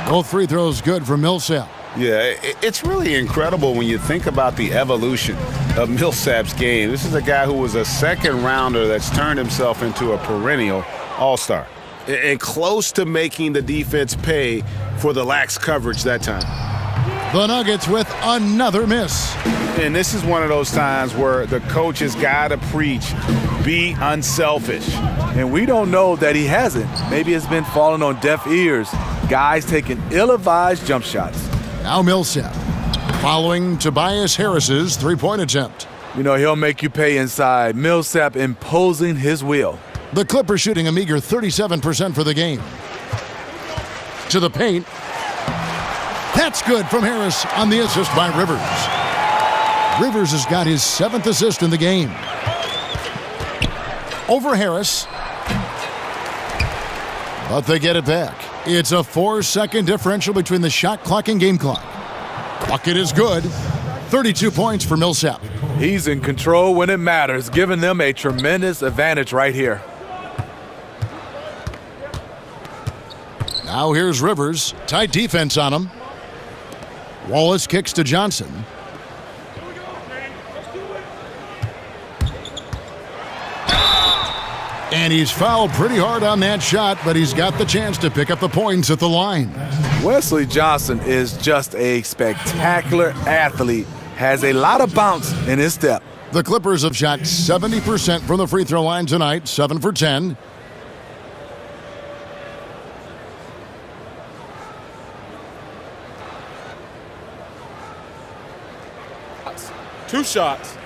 Both free throws good for Millsap. Yeah, it's really incredible when you think about the evolution of Millsap's game. This is a guy who was a second rounder that's turned himself into a perennial all-star. And close to making the defense pay for the lax coverage that time. The Nuggets with another miss. And this is one of those times where the coach has got to preach, be unselfish. And we don't know that he hasn't. Maybe it's been falling on deaf ears. Guys taking ill-advised jump shots. Now Millsap, following Tobias Harris's three-point attempt. You know, he'll make you pay inside. Millsap imposing his will. The Clippers shooting a meager 37% for the game. To the paint. That's good from Harris on the assist by Rivers. Rivers has got his 7th assist in the game. Over Harris. But they get it back. It's a 4-second differential between the shot clock and game clock. Bucket is good. 32 points for Millsap. He's in control when it matters, giving them a tremendous advantage right here. Now here's Rivers. Tight defense on him. Wallace kicks to Johnson. And he's fouled pretty hard on that shot, but he's got the chance to pick up the points at the line. Wesley Johnson is just a spectacular athlete. Has a lot of bounce in his step. The Clippers have shot 70% from the free throw line tonight, 7 for 10. Two shots.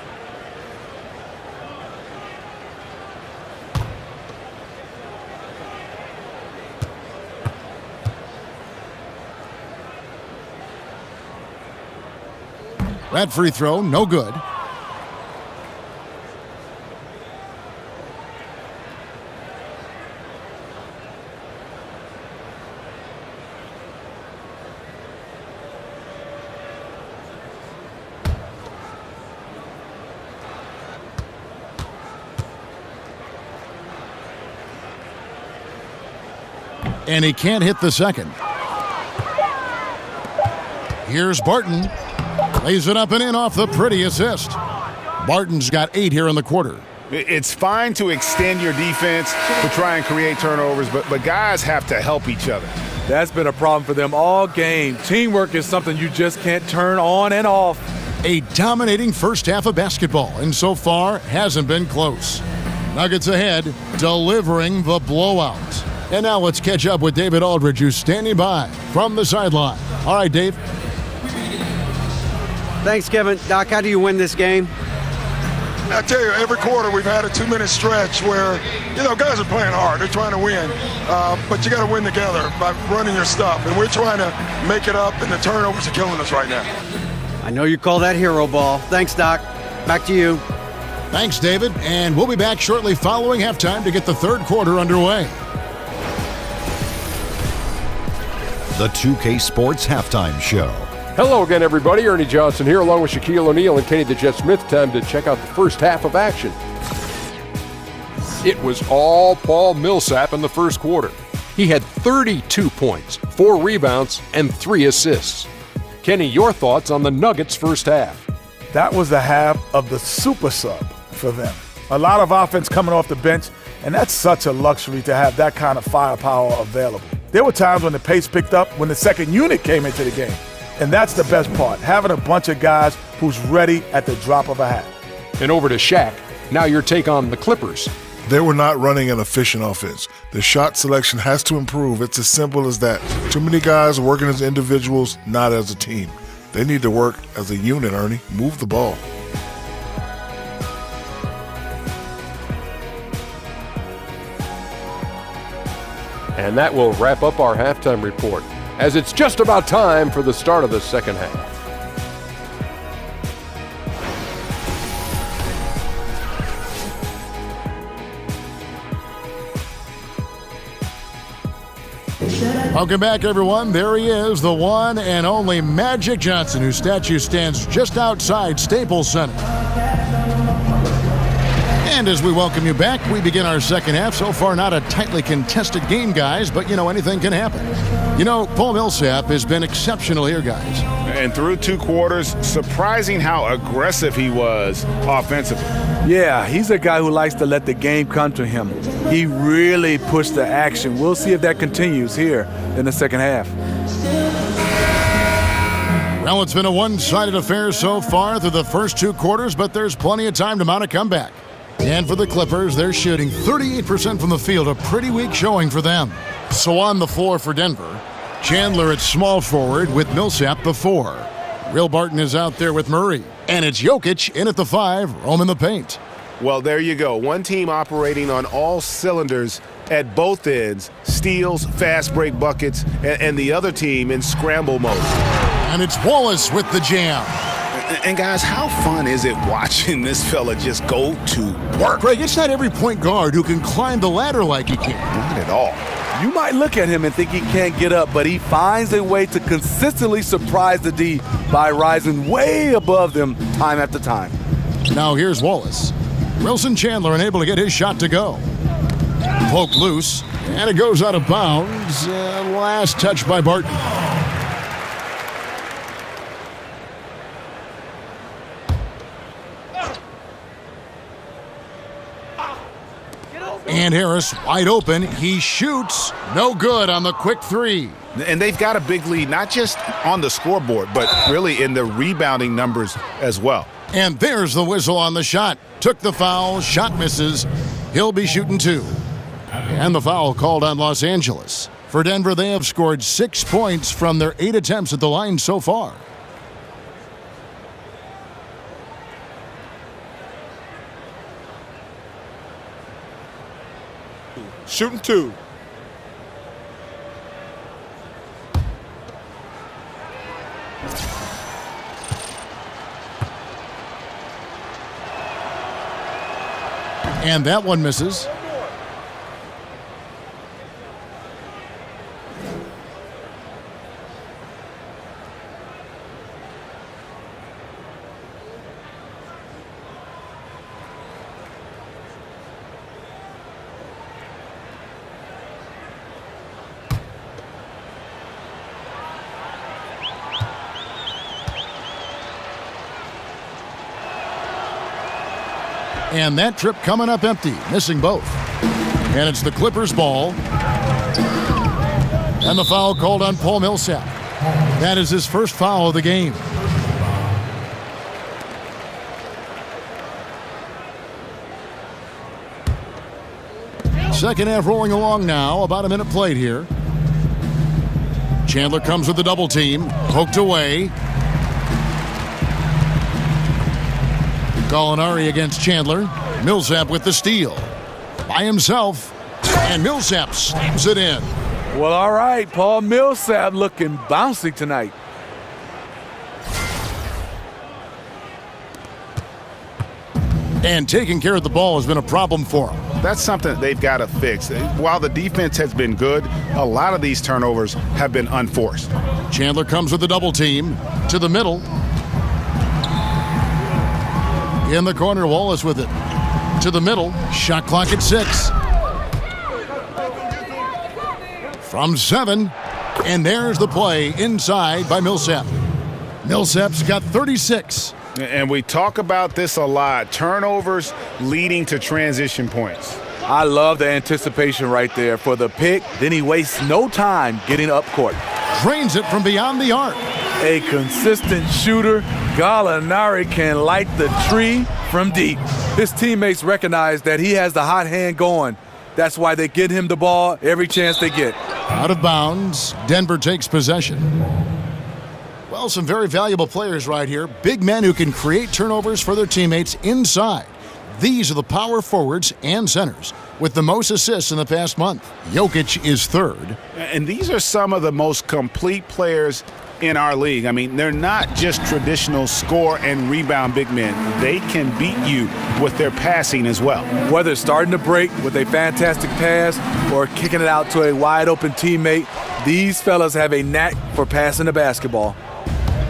That free throw, no good. and he can't hit the second. Here's Barton. Lays it up and in off the pretty assist. Barton's got 8 here in the quarter. It's fine to extend your defense to try and create turnovers, but guys have to help each other. That's been a problem for them all game. Teamwork is something you just can't turn on and off. A dominating first half of basketball, and so far hasn't been close. Nuggets ahead, delivering the blowout. And now let's catch up with David Aldridge, who's standing by from the sideline. All right, Dave. Thanks, Kevin. Doc, how do you win this game? I tell you, every quarter we've had a 2-minute stretch where, guys are playing hard. They're trying to win. But you got to win together by running your stuff. And we're trying to make it up, and the turnovers are killing us right now. I know you call that hero ball. Thanks, Doc. Back to you. Thanks, David. And we'll be back shortly following halftime to get the third quarter underway. The 2K Sports Halftime Show. Hello again, everybody. Ernie Johnson here, along with Shaquille O'Neal and Kenny the Jet Smith. Time to check out the first half of action. It was all Paul Millsap in the first quarter. He had 32 points, 4 rebounds, and 3 assists. Kenny, your thoughts on the Nuggets' first half? That was the half of the super sub for them. A lot of offense coming off the bench, and that's such a luxury to have that kind of firepower available. There were times when the pace picked up when the second unit came into the game. And that's the best part, having a bunch of guys who's ready at the drop of a hat. And over to Shaq. Now your take on the Clippers. They were not running an efficient offense. The shot selection has to improve. It's as simple as that. Too many guys working as individuals, not as a team. They need to work as a unit, Ernie. Move the ball. And that will wrap up our halftime report, as it's just about time for the start of the second half. Welcome back, everyone. There he is, the one and only Magic Johnson, whose statue stands just outside Staples Center. And as we welcome you back, we begin our second half. So far, not a tightly contested game, guys, but, anything can happen. Paul Millsap has been exceptional here, guys. And through 2 quarters, surprising how aggressive he was offensively. Yeah, he's a guy who likes to let the game come to him. He really pushed the action. We'll see if that continues here in the second half. Well, it's been a one-sided affair so far through the first 2 quarters, but there's plenty of time to mount a comeback. And for the Clippers, they're shooting 38% from the field, a pretty weak showing for them. So on the floor for Denver, Chandler at small forward with Millsap the 4. Will Barton is out there with Murray. And it's Jokic in at the 5, roaming the paint. Well, there you go. One team operating on all cylinders at both ends, steals, fast break buckets, and the other team in scramble mode. And it's Wallace with the jam. And guys, how fun is it watching this fella just go to work? Greg, it's not every point guard who can climb the ladder like he can. Not at all. You might look at him and think he can't get up, but he finds a way to consistently surprise the D by rising way above them time after time. Now here's Wallace. Wilson Chandler unable to get his shot to go. Poked loose, and it goes out of bounds. Last touch by Barton. And Harris wide open. He shoots. No good on the quick 3. And they've got a big lead, not just on the scoreboard, but really in the rebounding numbers as well. And there's the whistle on the shot. Took the foul. Shot misses. He'll be shooting 2. And the foul called on Los Angeles. For Denver, they have scored 6 points from their 8 attempts at the line so far. Shooting 2. And that one misses. And that trip coming up empty, missing both. And it's the Clippers' ball. And the foul called on Paul Millsap. That is his first foul of the game. Second half rolling along now. About a minute played here. Chandler comes with the double team. Poked away. Gallinari against Chandler. Millsap with the steal. By himself. And Millsap slams it in. Well, all right, Paul Millsap looking bouncy tonight. And taking care of the ball has been a problem for him. That's something they've got to fix. While the defense has been good, a lot of these turnovers have been unforced. Chandler comes with the double team to the middle. In the corner, Wallace with it. To the middle, shot clock at 6. From 7, and there's the play inside by Millsap. Millsap's got 36. And we talk about this a lot. Turnovers leading to transition points. I love the anticipation right there for the pick. Then he wastes no time getting up court. Drains it from beyond the arc. A consistent shooter. Gallinari can light the tree from deep. His teammates recognize that he has the hot hand going. That's why they get him the ball every chance they get. Out of bounds. Denver takes possession. Well, some very valuable players right here. Big men who can create turnovers for their teammates inside. These are the power forwards and centers with the most assists in the past month. Jokic is third. And these are some of the most complete players in our league. I mean, they're not just traditional score and rebound big men. They can beat you with their passing as well. Whether starting to break with a fantastic pass or kicking it out to a wide open teammate, these fellas have a knack for passing the basketball.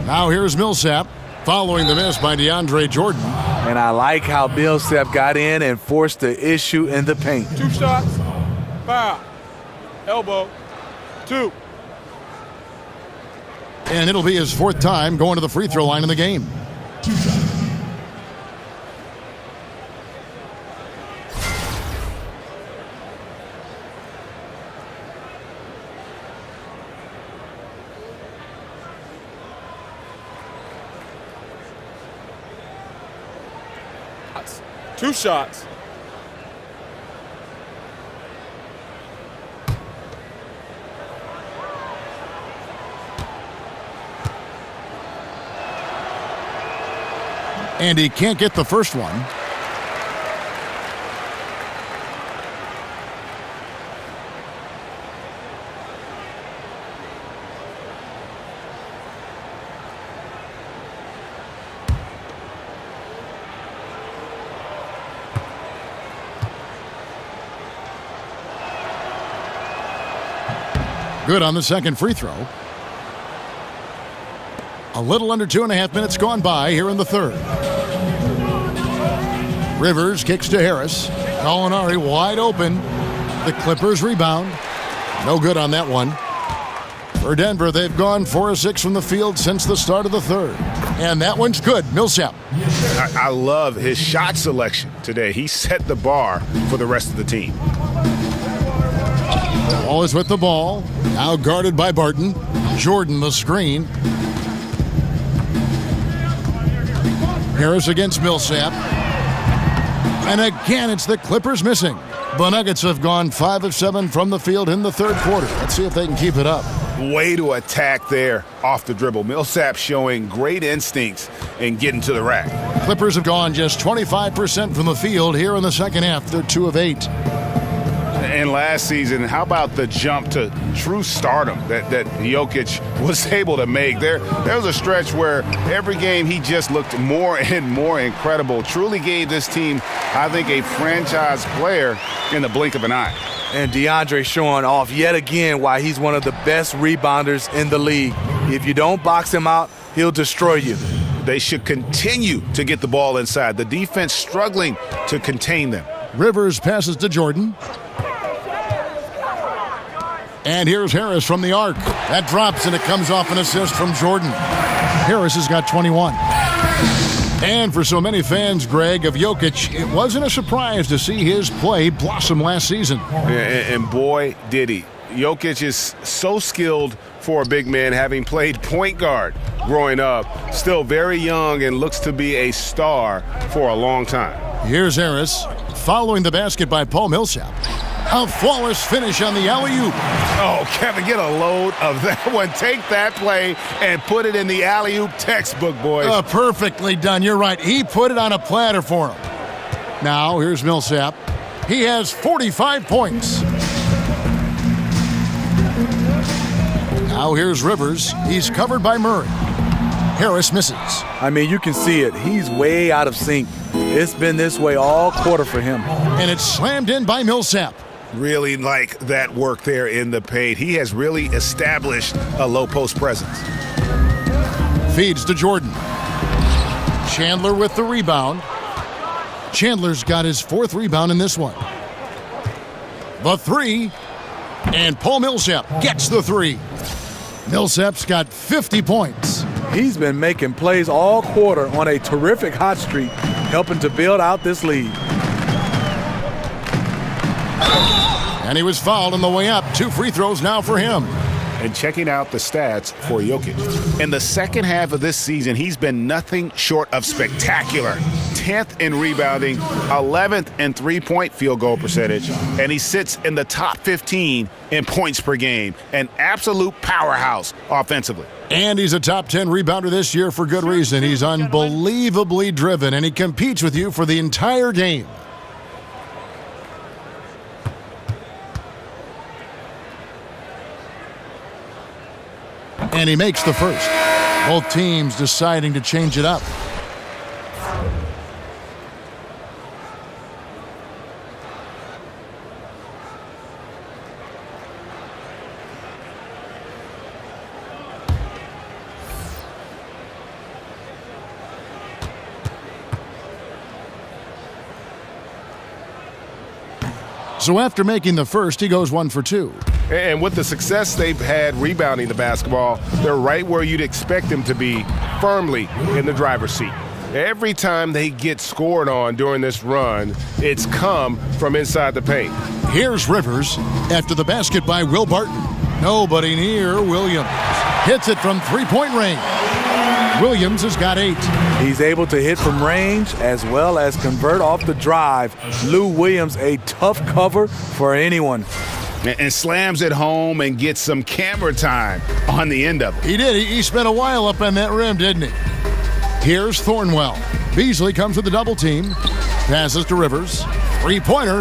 Now here's Millsap following the miss by DeAndre Jordan. And I like how Millsap got in and forced the issue in the paint. 2 shots. Foul. Elbow. 2. And it'll be his 4th time going to the free throw line in the game. 2 shots. Two shots. And he can't get the first one. Good on the second free throw. A little under 2.5 minutes gone by here in the third. Rivers kicks to Harris. Gallinari wide open. The Clippers rebound. No good on that one. For Denver, they've gone 4 of 6 from the field since the start of the third. And that one's good. Millsap. I love his shot selection today. He set the bar for the rest of the team. Wallace with the ball. Now guarded by Barton. Jordan the screen. Harris against Millsap. And again, it's the Clippers missing. The Nuggets have gone 5 of 7 from the field in the third quarter. Let's see if they can keep it up. Way to attack there off the dribble. Millsap showing great instincts in getting to the rack. Clippers have gone just 25% from the field here in the second half. They're 2 of 8. And last season, how about the jump to true stardom that Jokic was able to make? There was a stretch where every game he just looked more and more incredible. Truly gave this team, I think, a franchise player in the blink of an eye. And DeAndre showing off yet again why he's one of the best rebounders in the league. If you don't box him out, he'll destroy you. They should continue to get the ball inside. The defense struggling to contain them. Rivers passes to Jordan. And here's Harris from the arc. That drops, and it comes off an assist from Jordan. Harris has got 21. And for so many fans, Greg, of Jokic, it wasn't a surprise to see his play blossom last season. And boy, did he. Jokic is so skilled for a big man, having played point guard growing up. Still very young and looks to be a star for a long time. Here's Harris, following the basket by Paul Millsap. A flawless finish on the alley-oop. Oh, Kevin, get a load of that one. Take that play and put it in the alley-oop textbook, boys. Perfectly done. You're right. He put it on a platter for him. Now, here's Millsap. He has 45 points. Now here's Rivers. He's covered by Murray. Harris misses. I mean, you can see it. He's way out of sync. It's been this way all quarter for him. And it's slammed in by Millsap. Really like that work there in the paint. He has really established a low post presence. Feeds to Jordan. Chandler with the rebound. Chandler's got his 4th rebound in this one. The 3. And Paul Millsap gets the 3. Millsap's got 50 points. He's been making plays all quarter on a terrific hot streak, helping to build out this lead. And he was fouled on the way up. 2 free throws now for him. And checking out the stats for Jokic. In the second half of this season, he's been nothing short of spectacular. 10th in rebounding, 11th in three-point field goal percentage, and he sits in the top 15 in points per game. An absolute powerhouse offensively. And he's a top 10 rebounder this year for good reason. He's unbelievably driven, and he competes with you for the entire game. And he makes the first. Both teams deciding to change it up. So after making the first, he goes 1 for 2. And with the success they've had rebounding the basketball, they're right where you'd expect them to be, firmly in the driver's seat. Every time they get scored on during this run, it's come from inside the paint. Here's Rivers after the basket by Will Barton. Nobody near Williams. Hits it from three-point range. Williams has got 8. He's able to hit from range as well as convert off the drive. Lou Williams, a tough cover for anyone. And slams it home and gets some camera time on the end of it. He did. He spent a while up on that rim, didn't he? Here's Thornwell. Beasley comes with the double team. Passes to Rivers. Three-pointer.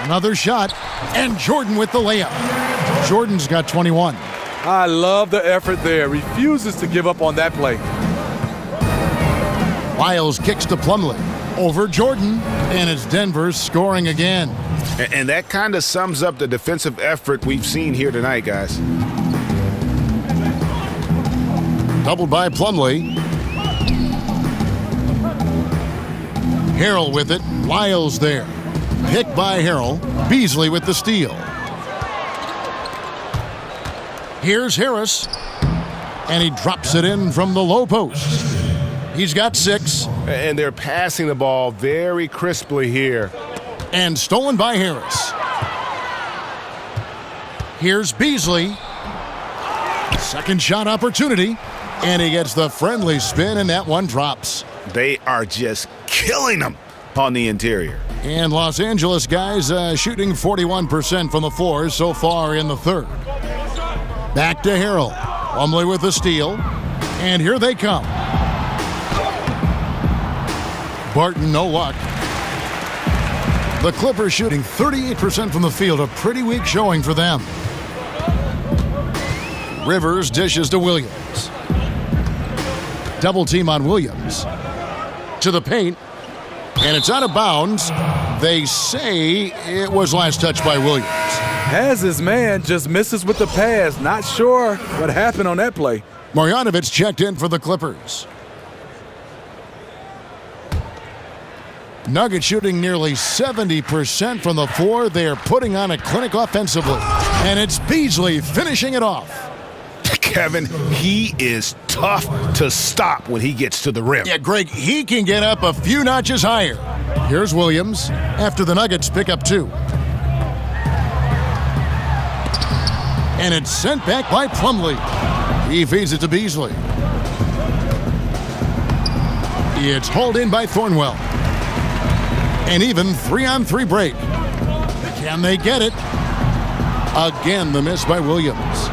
Another shot. And Jordan with the layup. Jordan's got 21. I love the effort there. Refuses to give up on that play. Lyles kicks to Plumlee. Over Jordan. And it's Denver scoring again. And that kind of sums up the defensive effort we've seen here tonight, guys. Doubled by Plumlee. Harrell with it. Lyles there. Picked by Harrell. Beasley with the steal. Here's Harris. And he drops it in from the low post. He's got 6. And they're passing the ball very crisply here. And stolen by Harris. Here's Beasley. Second shot opportunity. And he gets the friendly spin, and that one drops. They are just killing them on the interior. And Los Angeles guys shooting 41% from the floor so far in the third. Back to Harrell. Plumlee with the steal. And here they come. Barton, no luck. The Clippers shooting 38% from the field, a pretty weak showing for them. Rivers dishes to Williams. Double team on Williams. To the paint. And it's out of bounds. They say it was last touched by Williams. Has his man, just misses with the pass. Not sure what happened on that play. Marjanovic checked in for the Clippers. Nuggets shooting nearly 70% from the floor. They're putting on a clinic offensively. And it's Beasley finishing it off. Kevin, he is tough to stop when he gets to the rim. Yeah, Greg, he can get up a few notches higher. Here's Williams after the Nuggets pick up 2. And it's sent back by Plumlee. He feeds it to Beasley. It's hauled in by Thornwell. An even 3-on-3 break. Can they get it? Again, the miss by Williams.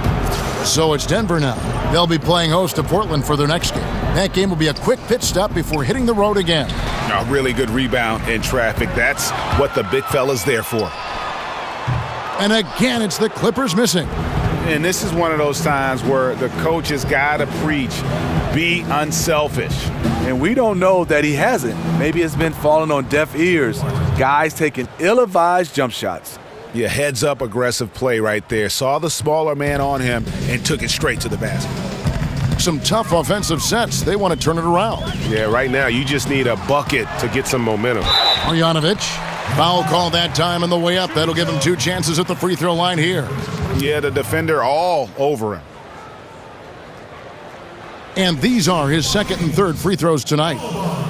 So it's Denver now. They'll be playing host to Portland for their next game. That game will be a quick pit stop before hitting the road again. A really good rebound in traffic. That's what the big fella's there for. And again, it's the Clippers missing. And this is one of those times where the coach has got to preach, be unselfish. And we don't know that he hasn't. Maybe it's been falling on deaf ears. Guys taking ill-advised jump shots. Yeah, heads-up aggressive play right there. Saw the smaller man on him and took it straight to the basket. Some tough offensive sets. They want to turn it around. Yeah, right now you just need a bucket to get some momentum. Marjanovic, foul call that time on the way up. That'll give him 2 chances at the free throw line here. Yeah, the defender all over him. And these are his second and third free throws tonight.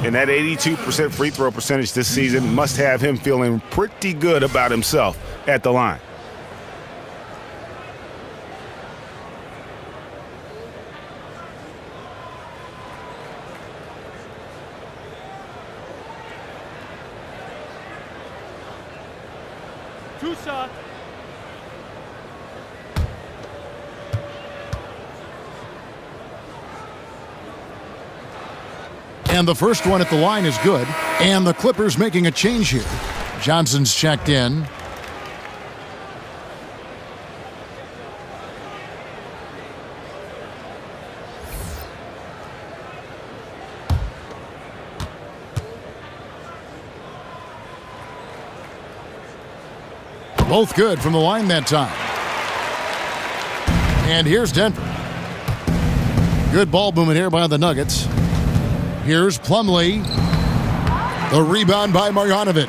And that 82% free throw percentage this season must have him feeling pretty good about himself at the line. Two shots. And the first one at the line is good. And the Clippers making a change here. Johnson's checked in. Both good from the line that time. And here's Denver. Good ball movement here by the Nuggets. Here's Plumlee. The rebound by Marjanovic.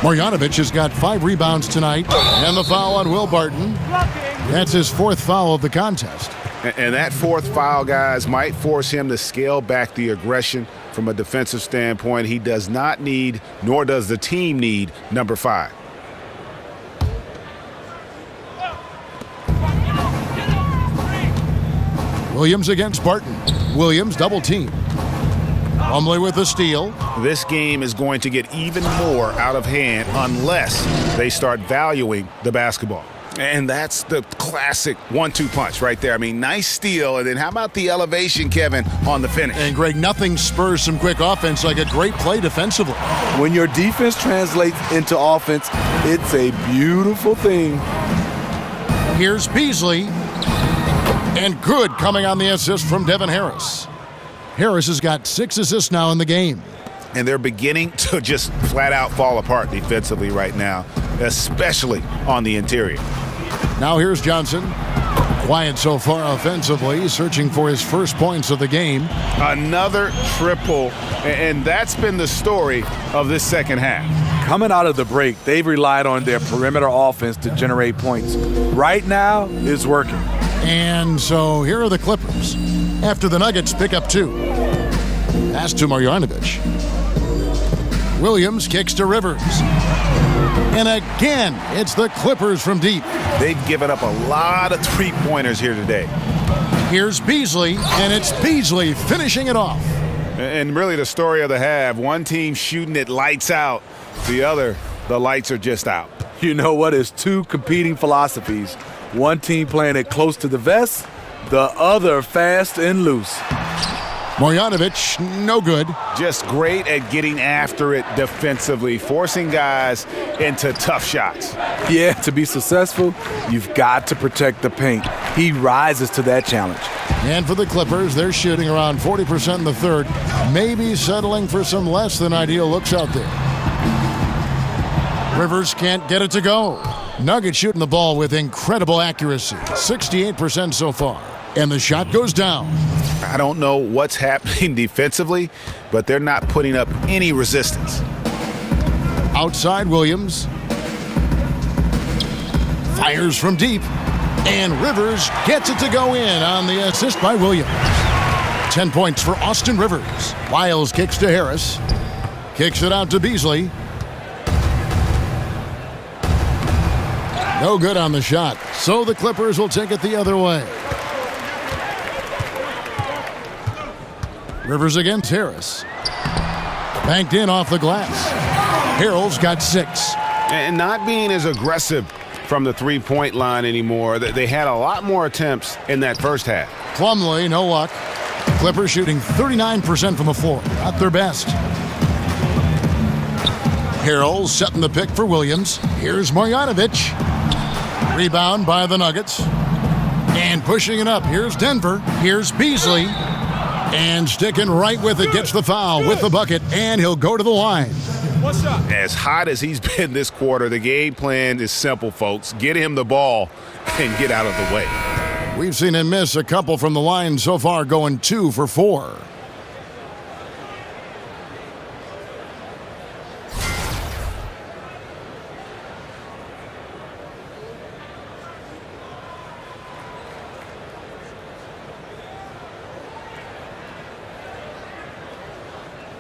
Marjanovic has got 5 rebounds tonight. And the foul on Will Barton. That's his 4th foul of the contest. And that 4th foul, guys, might force him to scale back the aggression from a defensive standpoint. He does not need, nor does the team need, number 5. Williams against Barton. Williams double team. Plumlee with the steal. This game is going to get even more out of hand unless they start valuing the basketball. And that's the classic 1-2 punch right there. I mean, nice steal, and then how about the elevation, Kevin, on the finish? And, Greg, nothing spurs some quick offense like a great play defensively. When your defense translates into offense, it's a beautiful thing. Here's Beasley. And good coming on the assist from Devin Harris. Harris has got 6 assists now in the game. And they're beginning to just flat out fall apart defensively right now, especially on the interior. Now here's Johnson. Quiet so far offensively, searching for his first points of the game. Another triple, and that's been the story of this second half. Coming out of the break, they've relied on their perimeter offense to generate points. Right now, it's working. And so here are the Clippers. After the Nuggets pick up 2. Pass to Marjanovic. Williams kicks to Rivers. And again, it's the Clippers from deep. They've given up a lot of three-pointers here today. Here's Beasley, and it's Beasley finishing it off. And really the story of the half, one team shooting it lights out, the other, the lights are just out. You know what? It's 2 competing philosophies. One team playing it close to the vest, the other fast and loose. Marjanovic, no good. Just great at getting after it defensively, forcing guys into tough shots. Yeah, to be successful, you've got to protect the paint. He rises to that challenge. And for the Clippers, they're shooting around 40% in the third, maybe settling for some less than ideal looks out there. Rivers can't get it to go. Nuggets shooting the ball with incredible accuracy, 68% so far. And the shot goes down. I don't know what's happening defensively, but they're not putting up any resistance. Outside Williams. Fires from deep. And Rivers gets it to go in on the assist by Williams. 10 points for Austin Rivers. Wiles kicks to Harris. Kicks it out to Beasley. No good on the shot. So the Clippers will take it the other way. Rivers against Harris. Banked in off the glass. Harrell's got 6. And not being as aggressive from the three-point line anymore. They had a lot more attempts in that first half. Plumlee, no luck. Clippers shooting 39% from the floor. Not their best. Harrell setting the pick for Williams. Here's Marjanovic. Rebound by the Nuggets. And pushing it up. Here's Denver. Here's Beasley. And sticking right with it. Gets the foul with the bucket. And he'll go to the line. As hot as he's been this quarter, the game plan is simple, folks. Get him the ball and get out of the way. We've seen him miss a couple from the line so far, going 2 for 4.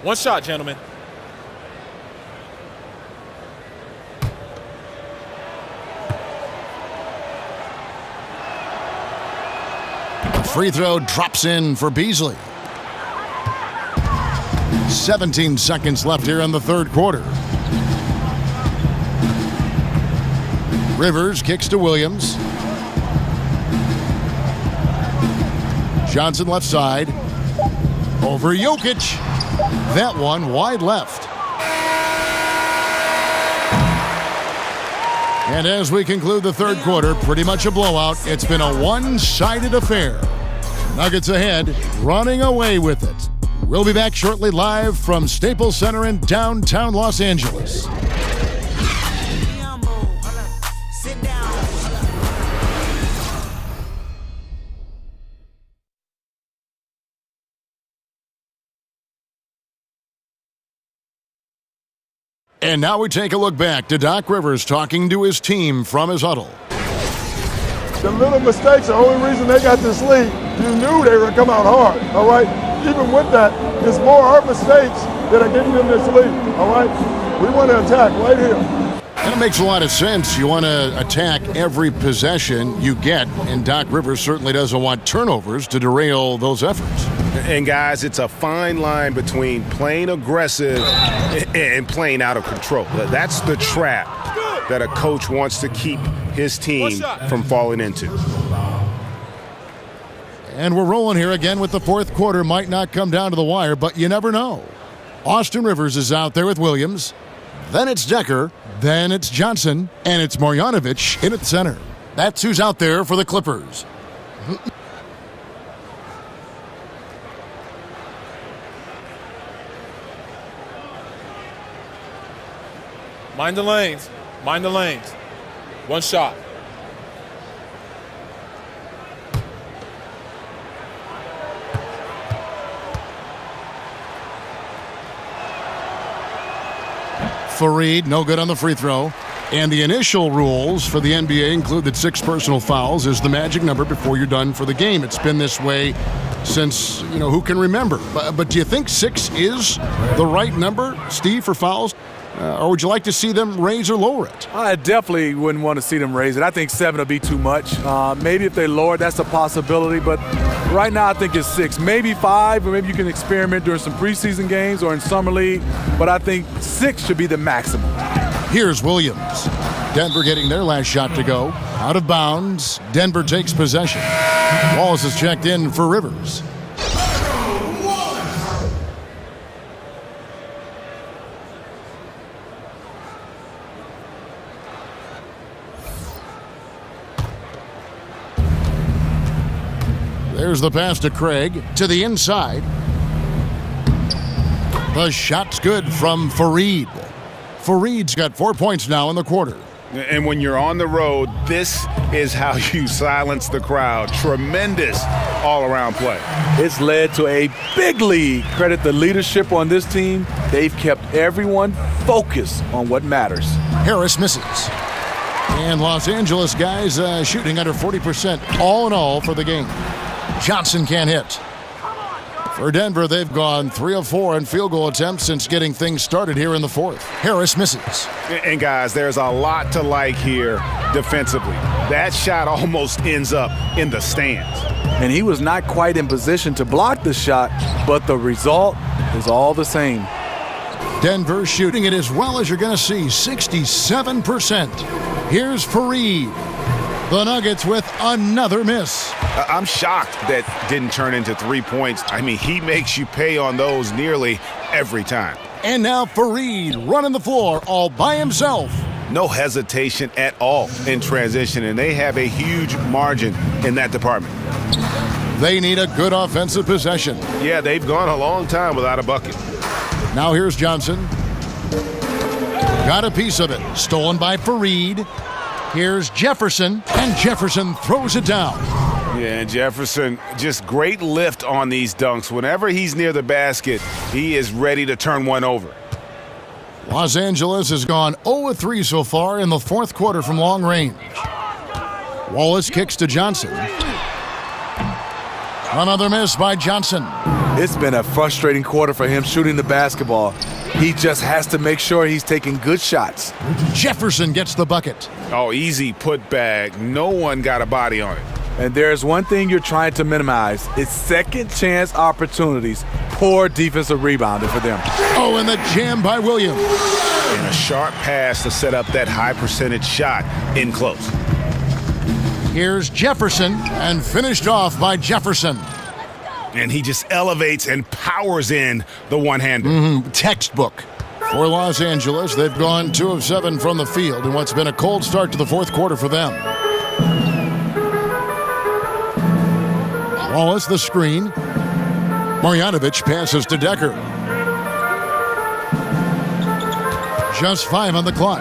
One shot, gentlemen. Free throw drops in for Beasley. 17 seconds left here in the third quarter. Rivers kicks to Williams. Johnson left side. Over Jokic. That one wide left. And as we conclude the third quarter, pretty much a blowout. It's been a one-sided affair. Nuggets ahead, running away with it. We'll be back shortly live from Staples Center in downtown Los Angeles. And now we take a look back to Doc Rivers talking to his team from his huddle. The little mistakes, the only reason they got this lead, you knew they were going to come out hard, all right? Even with that, it's more our mistakes that are getting them this lead, all right? We want to attack right here. And it makes a lot of sense. You want to attack every possession you get, and Doc Rivers certainly doesn't want turnovers to derail those efforts. And guys, it's a fine line between playing aggressive and playing out of control. That's the trap that a coach wants to keep his team from falling into. And we're rolling here again with the fourth quarter. Might not come down to the wire, but you never know. Austin Rivers is out there with Williams. Then it's Decker. Then it's Johnson. And it's Marjanovic in at the center. That's who's out there for the Clippers. Mind the lanes. Mind the lanes. One shot. Fareed, no good on the free throw. And the initial rules for the NBA include that 6 personal fouls is the magic number before you're done for the game. It's been this way since, who can remember? But do you think 6 is the right number, Steve, for fouls? Or would you like to see them raise or lower it? I definitely wouldn't want to see them raise it. I think 7 would be too much. Maybe if they lower it, that's a possibility. But right now I think it's 6. Maybe 5, or maybe you can experiment during some preseason games or in summer league. But I think 6 should be the maximum. Here's Williams. Denver getting their last shot to go. Out of bounds. Denver takes possession. Wallace is checked in for Rivers. There's the pass to Craig to the inside. The shot's good from Fareed. Fareed's got 4 points now in the quarter. And when you're on the road, this is how you silence the crowd. Tremendous all-around play. It's led to a big lead. Credit the leadership on this team. They've kept everyone focused on what matters. Harris misses. And Los Angeles guys shooting under 40% all in all for the game. Johnson can't hit. For Denver, they've gone 3 of 4 in field goal attempts since getting things started here in the fourth. Harris misses. And guys, there's a lot to like here defensively. That shot almost ends up in the stands. And he was not quite in position to block the shot, but the result is all the same. Denver shooting it as well as you're going to see, 67%. Here's Fareed. The Nuggets with another miss. I'm shocked that didn't turn into 3 points. I mean, he makes you pay on those nearly every time. And now Fareed running the floor all by himself. No hesitation at all in transition, and they have a huge margin in that department. They need a good offensive possession. Yeah, they've gone a long time without a bucket. Now here's Johnson. Got a piece of it. Stolen by Fareed. Here's Jefferson, and Jefferson throws it down. Yeah, and Jefferson, just great lift on these dunks. Whenever he's near the basket, he is ready to turn one over. Los Angeles has gone 0-3 so far in the fourth quarter from long range. Wallace kicks to Johnson. Another miss by Johnson. It's been a frustrating quarter for him shooting the basketball. He just has to make sure he's taking good shots. Jefferson gets the bucket. Oh, easy put back. No one got a body on it. And there's one thing you're trying to minimize. It's second chance opportunities. Poor defensive rebounding for them. Oh, and the jam by Williams. And a sharp pass to set up that high percentage shot in close. Here's Jefferson, and finished off by Jefferson. And he just elevates and powers in the one-hander. Textbook. For Los Angeles, they've gone 2 of 7 from the field in what's been a cold start to the fourth quarter for them. Wallace the screen. Marjanovic passes to Decker. Just 5 on the clock.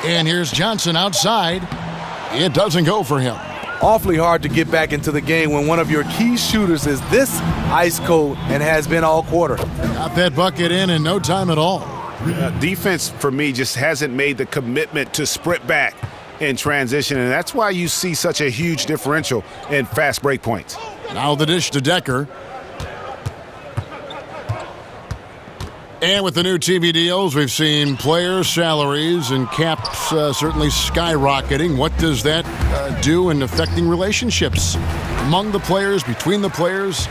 And here's Johnson outside. It doesn't go for him. Awfully hard to get back into the game when one of your key shooters is this ice cold and has been all quarter. Got that bucket in no time at all. Defense, for me, just hasn't made the commitment to sprint back in transition, and that's why you see such a huge differential in fast break points. Now the dish to Decker. And with the new TV deals, we've seen players' salaries and caps certainly skyrocketing. What does that do in affecting relationships among the players, between the players,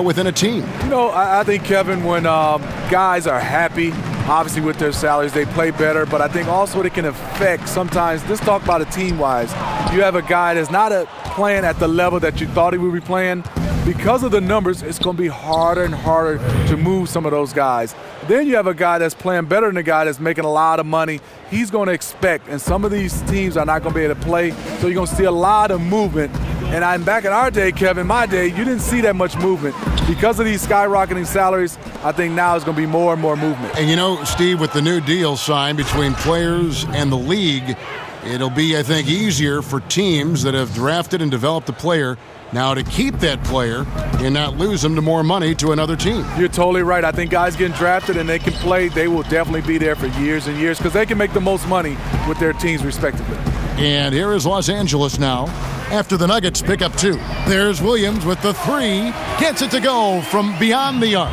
within a team? I think, Kevin, when guys are happy, obviously with their salaries, they play better. But I think also it can affect sometimes, let's talk about it team-wise. You have a guy that's not playing at the level that you thought he would be playing. Because of the numbers, it's going to be harder and harder to move some of those guys. Then you have a guy that's playing better than a guy that's making a lot of money. He's going to expect, and some of these teams are not going to be able to play, so you're going to see a lot of movement. And back in our day, Kevin, my day, you didn't see that much movement. Because of these skyrocketing salaries, I think now it's going to be more and more movement. And Steve, with the new deal signed between players and the league, it'll be, I think, easier for teams that have drafted and developed a player now to keep that player and not lose them to more money to another team. You're totally right. I think guys getting drafted and they can play, they will definitely be there for years and years because they can make the most money with their teams respectively. And here is Los Angeles now after the Nuggets pick up 2. There's Williams with the 3. Gets it to go from beyond the arc.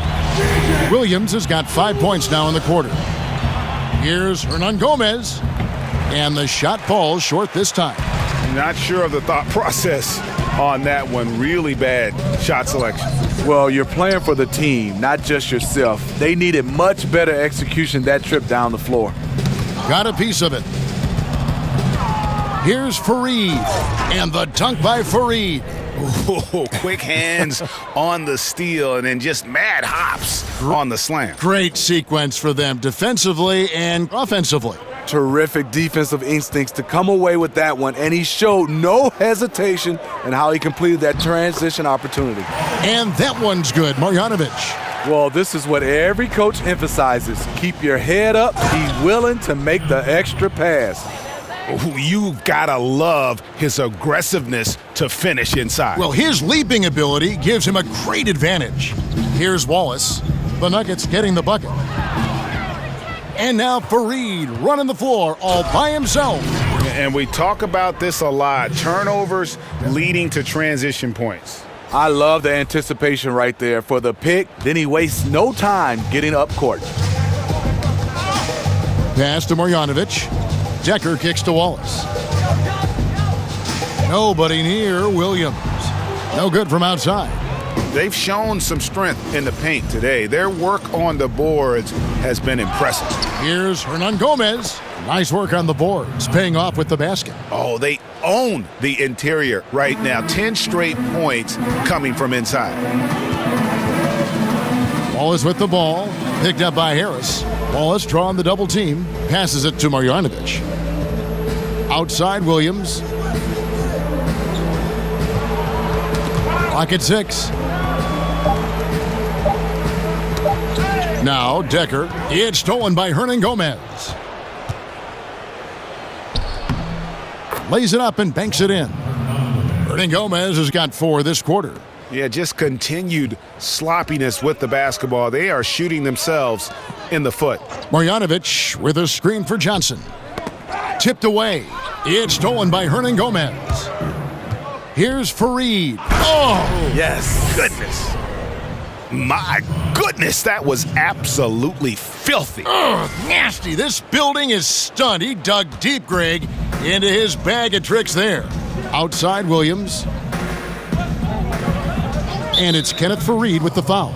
Williams has got 5 points now in the quarter. Here's Hernan Gomez. And the shot falls short this time. Not sure of the thought process on that one. Really bad shot selection. Well, you're playing for the team, not just yourself. They needed much better execution that trip down the floor. Got a piece of it. Here's Fareed, and the dunk by Fareed. Ooh, quick hands on the steal, and then just mad hops on the slam. Great sequence for them defensively and offensively. Terrific defensive instincts to come away with that one, and he showed no hesitation in how he completed that transition opportunity. And that one's good, Marjanovic. Well, this is what every coach emphasizes. Keep your head up, be willing to make the extra pass. Ooh, you gotta love his aggressiveness to finish inside. Well, his leaping ability gives him a great advantage. Here's Wallace. The Nuggets getting the bucket. And now Fareed running the floor all by himself. And we talk about this a lot. Turnovers leading to transition points. I love the anticipation right there for the pick. Then he wastes no time getting up court. Pass to Marjanovic. Decker kicks to Wallace. Nobody near Williams. No good from outside. They've shown some strength in the paint today. Their work on the boards has been impressive. Here's Hernan Gomez. Nice work on the boards, paying off with the basket. Oh, they own the interior right now. 10 straight points coming from inside. Wallace with the ball, picked up by Harris. Wallace drawing the double team, passes it to Marjanovic. Outside Williams. Clock at 6. Now Decker. It's stolen by Hernan Gomez. Lays it up and banks it in. Hernan Gomez has got 4 this quarter. Yeah, just continued sloppiness with the basketball. They are shooting themselves in the foot. Marjanovic with a screen for Johnson. Tipped away. It's stolen by Hernan Gomez. Here's Fareed. Oh! Yes. Goodness. My goodness, that was absolutely filthy. Ugh, nasty. This building is stunned. He dug deep, Greg, into his bag of tricks there. Outside Williams. And it's Kenneth Fareed with the foul.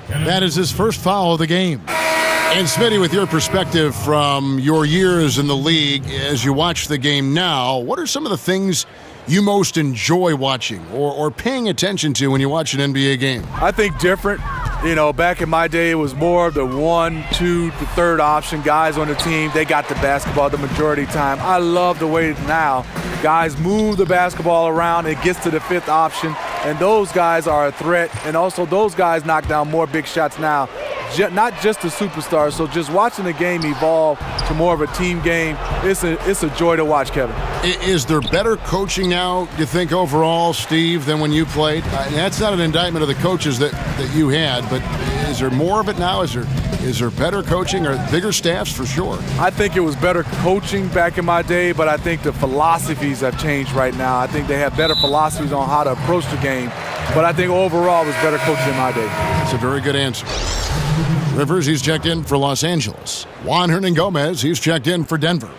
That is his first foul of the game. And Smitty, with your perspective from your years in the league, as you watch the game now, what are some of the things you most enjoy watching or paying attention to when you watch an NBA game? I think different. You know, back in my day, it was more of the 1, 2, the third option guys on the team. They got the basketball the majority of the time. I love the way now guys move the basketball around. It gets to the 5th option, and those guys are a threat. And also, those guys knock down more big shots now. Not just the superstars. So just watching the game evolve to more of a team game, it's a joy to watch, Kevin. Is there better coaching now, you think, overall, Steve, than when you played? That's not an indictment of the coaches that you had, but is there more of it now? Is there better coaching or bigger staffs for sure? I think it was better coaching back in my day, but I think the philosophies have changed right now. I think they have better philosophies on how to approach the game, but I think overall it was better coaching in my day. That's a very good answer. Rivers, he's checked in for Los Angeles. Juan Hernan Gomez, he's checked in for Denver.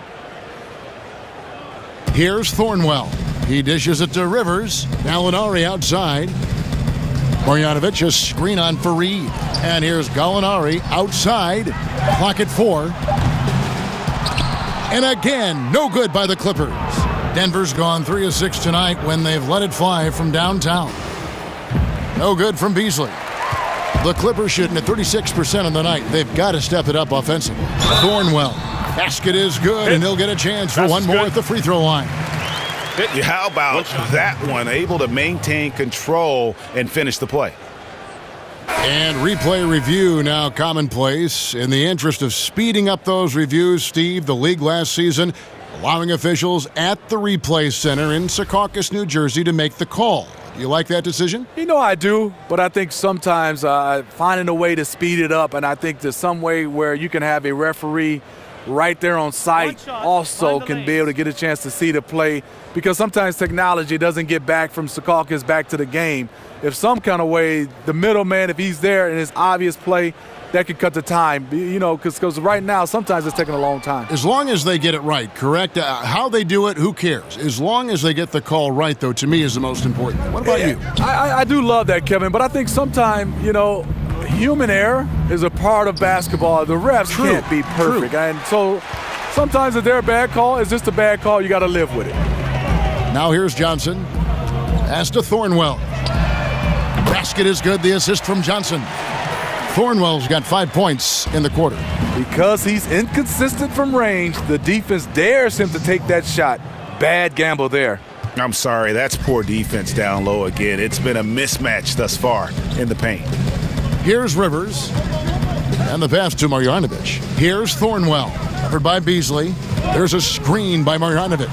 Here's Thornwell. He dishes it to Rivers. Gallinari outside. Marjanovic, a screen on Fareed. And here's Gallinari outside. Clock at 4. And again, no good by the Clippers. Denver's gone 3 of 6 tonight when they've let it fly from downtown. No good from Beasley. The Clippers shooting at 36% on the night. They've got to step it up offensively. Thornwell. Basket is good, and he'll get a chance for one more at the free throw line. How about that one? Able to maintain control and finish the play. And replay review now commonplace. In the interest of speeding up those reviews, Steve, the league last season allowing officials at the replay center in Secaucus, New Jersey to make the call. You like that decision? You know I do, but I think sometimes finding a way to speed it up, and I think there's some way where you can have a referee right there on site also can be able to get a chance to see the play, because sometimes technology doesn't get back from Secaucus back to the game. If some kind of way, the middleman, if he's there in his obvious play, that could cut the time, you know, because right now sometimes it's taking a long time. As long as they get it right, correct? How they do it, who cares? As long as they get the call right, though, to me is the most important. What about you? I do love that, Kevin, but I think sometimes, you know, human error is a part of basketball. The refs can't be perfect. And so sometimes if they're a bad call, it's just a bad call. You got to live with it. Now here's Johnson. Pass to Thornwell. Basket is good. The assist from Johnson. Thornwell's got 5 points in the quarter. Because he's inconsistent from range, the defense dares him to take that shot. Bad gamble there. I'm sorry, that's poor defense down low again. It's been a mismatch thus far in the paint. Here's Rivers. And the pass to Marjanovic. Here's Thornwell. Covered by Beasley. There's a screen by Marjanovic.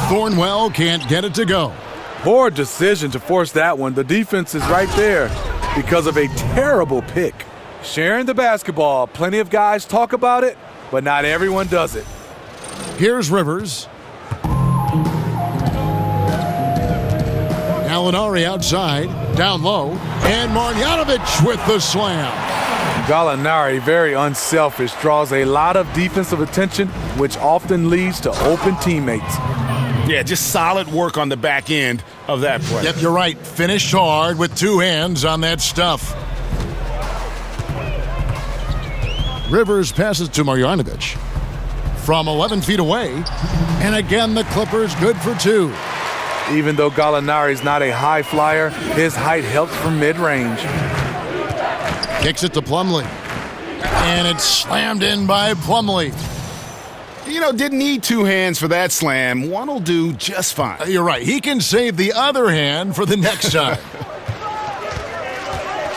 Thornwell can't get it to go. Poor decision to force that one. The defense is right there because of a terrible pick. Sharing the basketball. Plenty of guys talk about it, but not everyone does it. Here's Rivers. Gallinari outside, down low, and Marjanovic with the slam. Gallinari, very unselfish, draws a lot of defensive attention, which often leads to open teammates. Yeah, just solid work on the back end of that play. Yep, you're right. Finished hard with two hands on that stuff. Rivers passes to Marjanovic from 11 feet away, and again the Clippers good for two. Even though Gallinari's not a high flyer, his height helps from mid-range. Kicks it to Plumlee, and it's slammed in by Plumlee. Didn't need two hands for that slam. One will do just fine. You're right. He can save the other hand for the next time.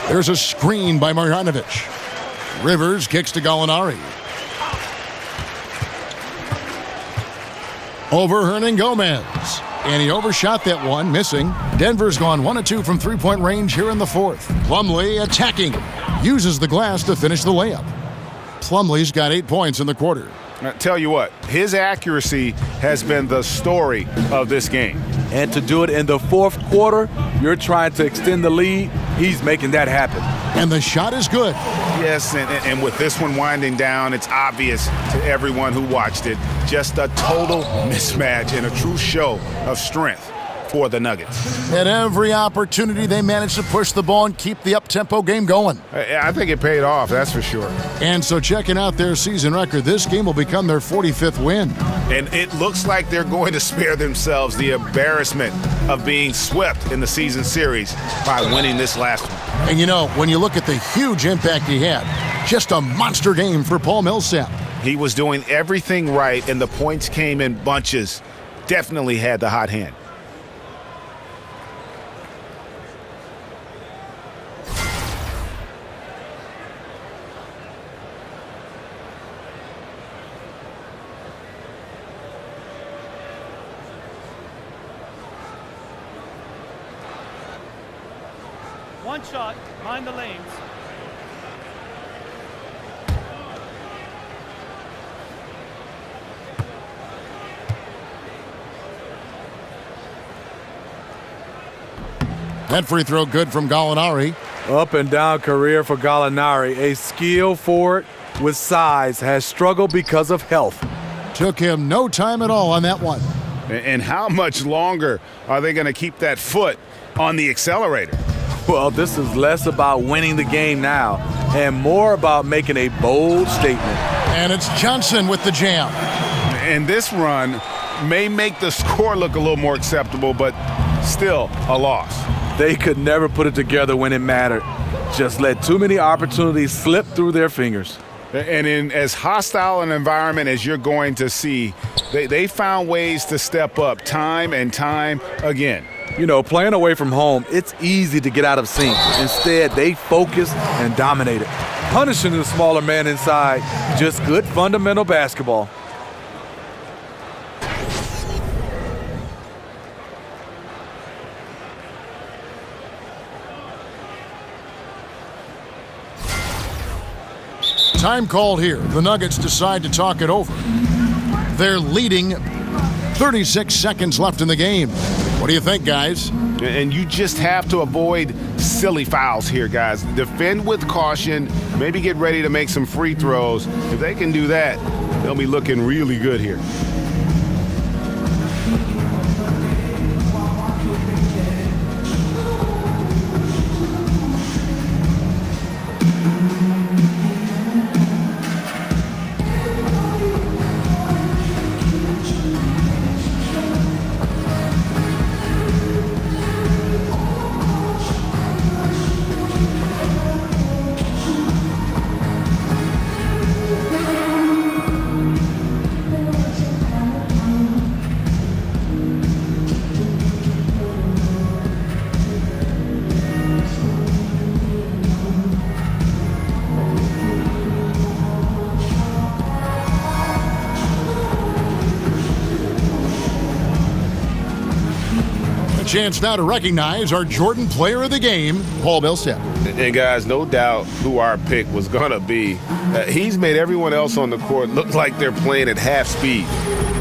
There's a screen by Marjanovic. Rivers kicks to Gallinari. Over Hernangomez. And he overshot that one, missing. Denver's gone 1 of 2 from three-point range here in the fourth. Plumlee attacking. Uses the glass to finish the layup. Plumlee's got 8 points in the quarter. I tell you what, his accuracy has been the story of this game. And to do it in the fourth quarter, you're trying to extend the lead. He's making that happen. And the shot is good. Yes, and with this one winding down, it's obvious to everyone who watched it. Just a total mismatch and a true show of strength for the Nuggets. At every opportunity, they managed to push the ball and keep the up-tempo game going. I think it paid off, that's for sure. And so checking out their season record, this game will become their 45th win. And it looks like they're going to spare themselves the embarrassment of being swept in the season series by winning this last one. And when you look at the huge impact he had, just a monster game for Paul Millsap. He was doing everything right, and the points came in bunches. Definitely had the hot hand. One shot, mind the lanes. That free throw good from Gallinari. Up and down career for Gallinari. A skill forward with size, has struggled because of health. Took him no time at all on that one. And how much longer are they going to keep that foot on the accelerator? Well, this is less about winning the game now and more about making a bold statement. And it's Johnson with the jam. And this run may make the score look a little more acceptable, but still a loss. They could never put it together when it mattered. Just let too many opportunities slip through their fingers. And in as hostile an environment as you're going to see, they found ways to step up time and time again. Playing away from home, it's easy to get out of sync. Instead, they focused and dominated, punishing the smaller man inside. Just good fundamental basketball. Time called here. The Nuggets decide to talk it over. They're leading. 36 seconds left in the game. What do you think, guys? And you just have to avoid silly fouls here, guys. Defend with caution. Maybe get ready to make some free throws. If they can do that, they'll be looking really good here. A chance now to recognize our Jordan Player of the Game, Paul Millsap. And guys, no doubt who our pick was going to be. He's made everyone else on the court look like they're playing at half speed.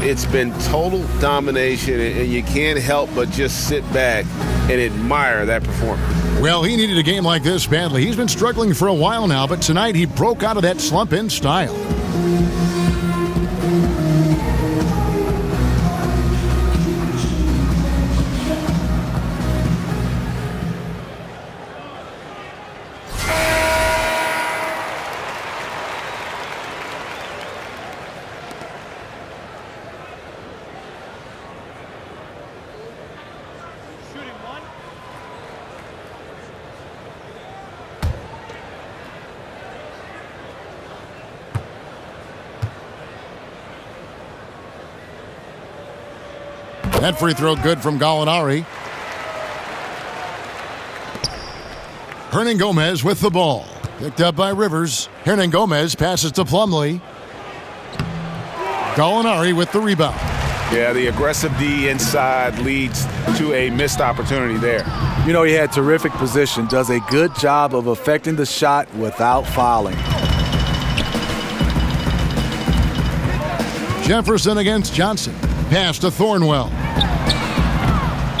It's been total domination, and you can't help but just sit back and admire that performance. Well, he needed a game like this badly. He's been struggling for a while now, but tonight he broke out of that slump in style. That free throw good from Gallinari. Hernan Gomez with the ball. Picked up by Rivers. Hernan Gomez passes to Plumlee. Gallinari with the rebound. Yeah, the aggressive D inside leads to a missed opportunity there. You know, he had terrific position, does a good job of affecting the shot without fouling. Jefferson against Johnson. Pass to Thornwell.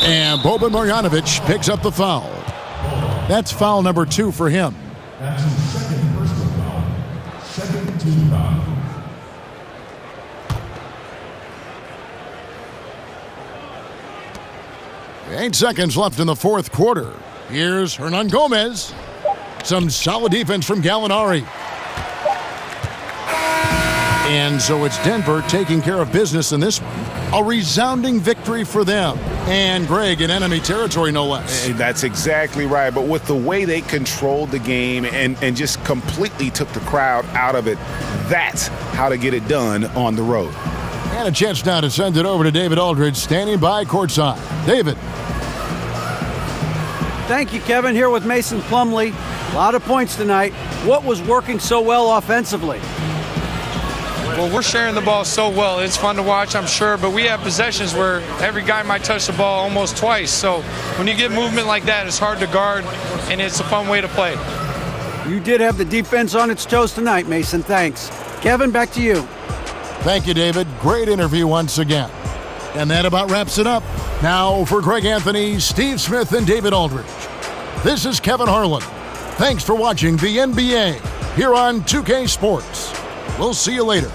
And Boban Marjanovic picks up the foul. That's foul number 2 for him. That's his second personal foul. Second team foul. Eight seconds left in the fourth quarter. Here's Hernan Gomez. Some solid defense from Gallinari. And so it's Denver taking care of business in this one. A resounding victory for them. And Greg in enemy territory, no less. That's exactly right. But with the way they controlled the game and just completely took the crowd out of it, that's how to get it done on the road. And a chance now to send it over to David Aldridge, standing by courtside. David. Thank you, Kevin. Here with Mason Plumlee. A lot of points tonight. What was working so well offensively? Well, we're sharing the ball so well. It's fun to watch, I'm sure, but we have possessions where every guy might touch the ball almost twice. So when you get movement like that, it's hard to guard, and it's a fun way to play. You did have the defense on its toes tonight, Mason. Thanks. Kevin, back to you. Thank you, David. Great interview once again. And that about wraps it up. Now for Greg Anthony, Steve Smith, and David Aldridge. This is Kevin Harlan. Thanks for watching the NBA here on 2K Sports. We'll see you later.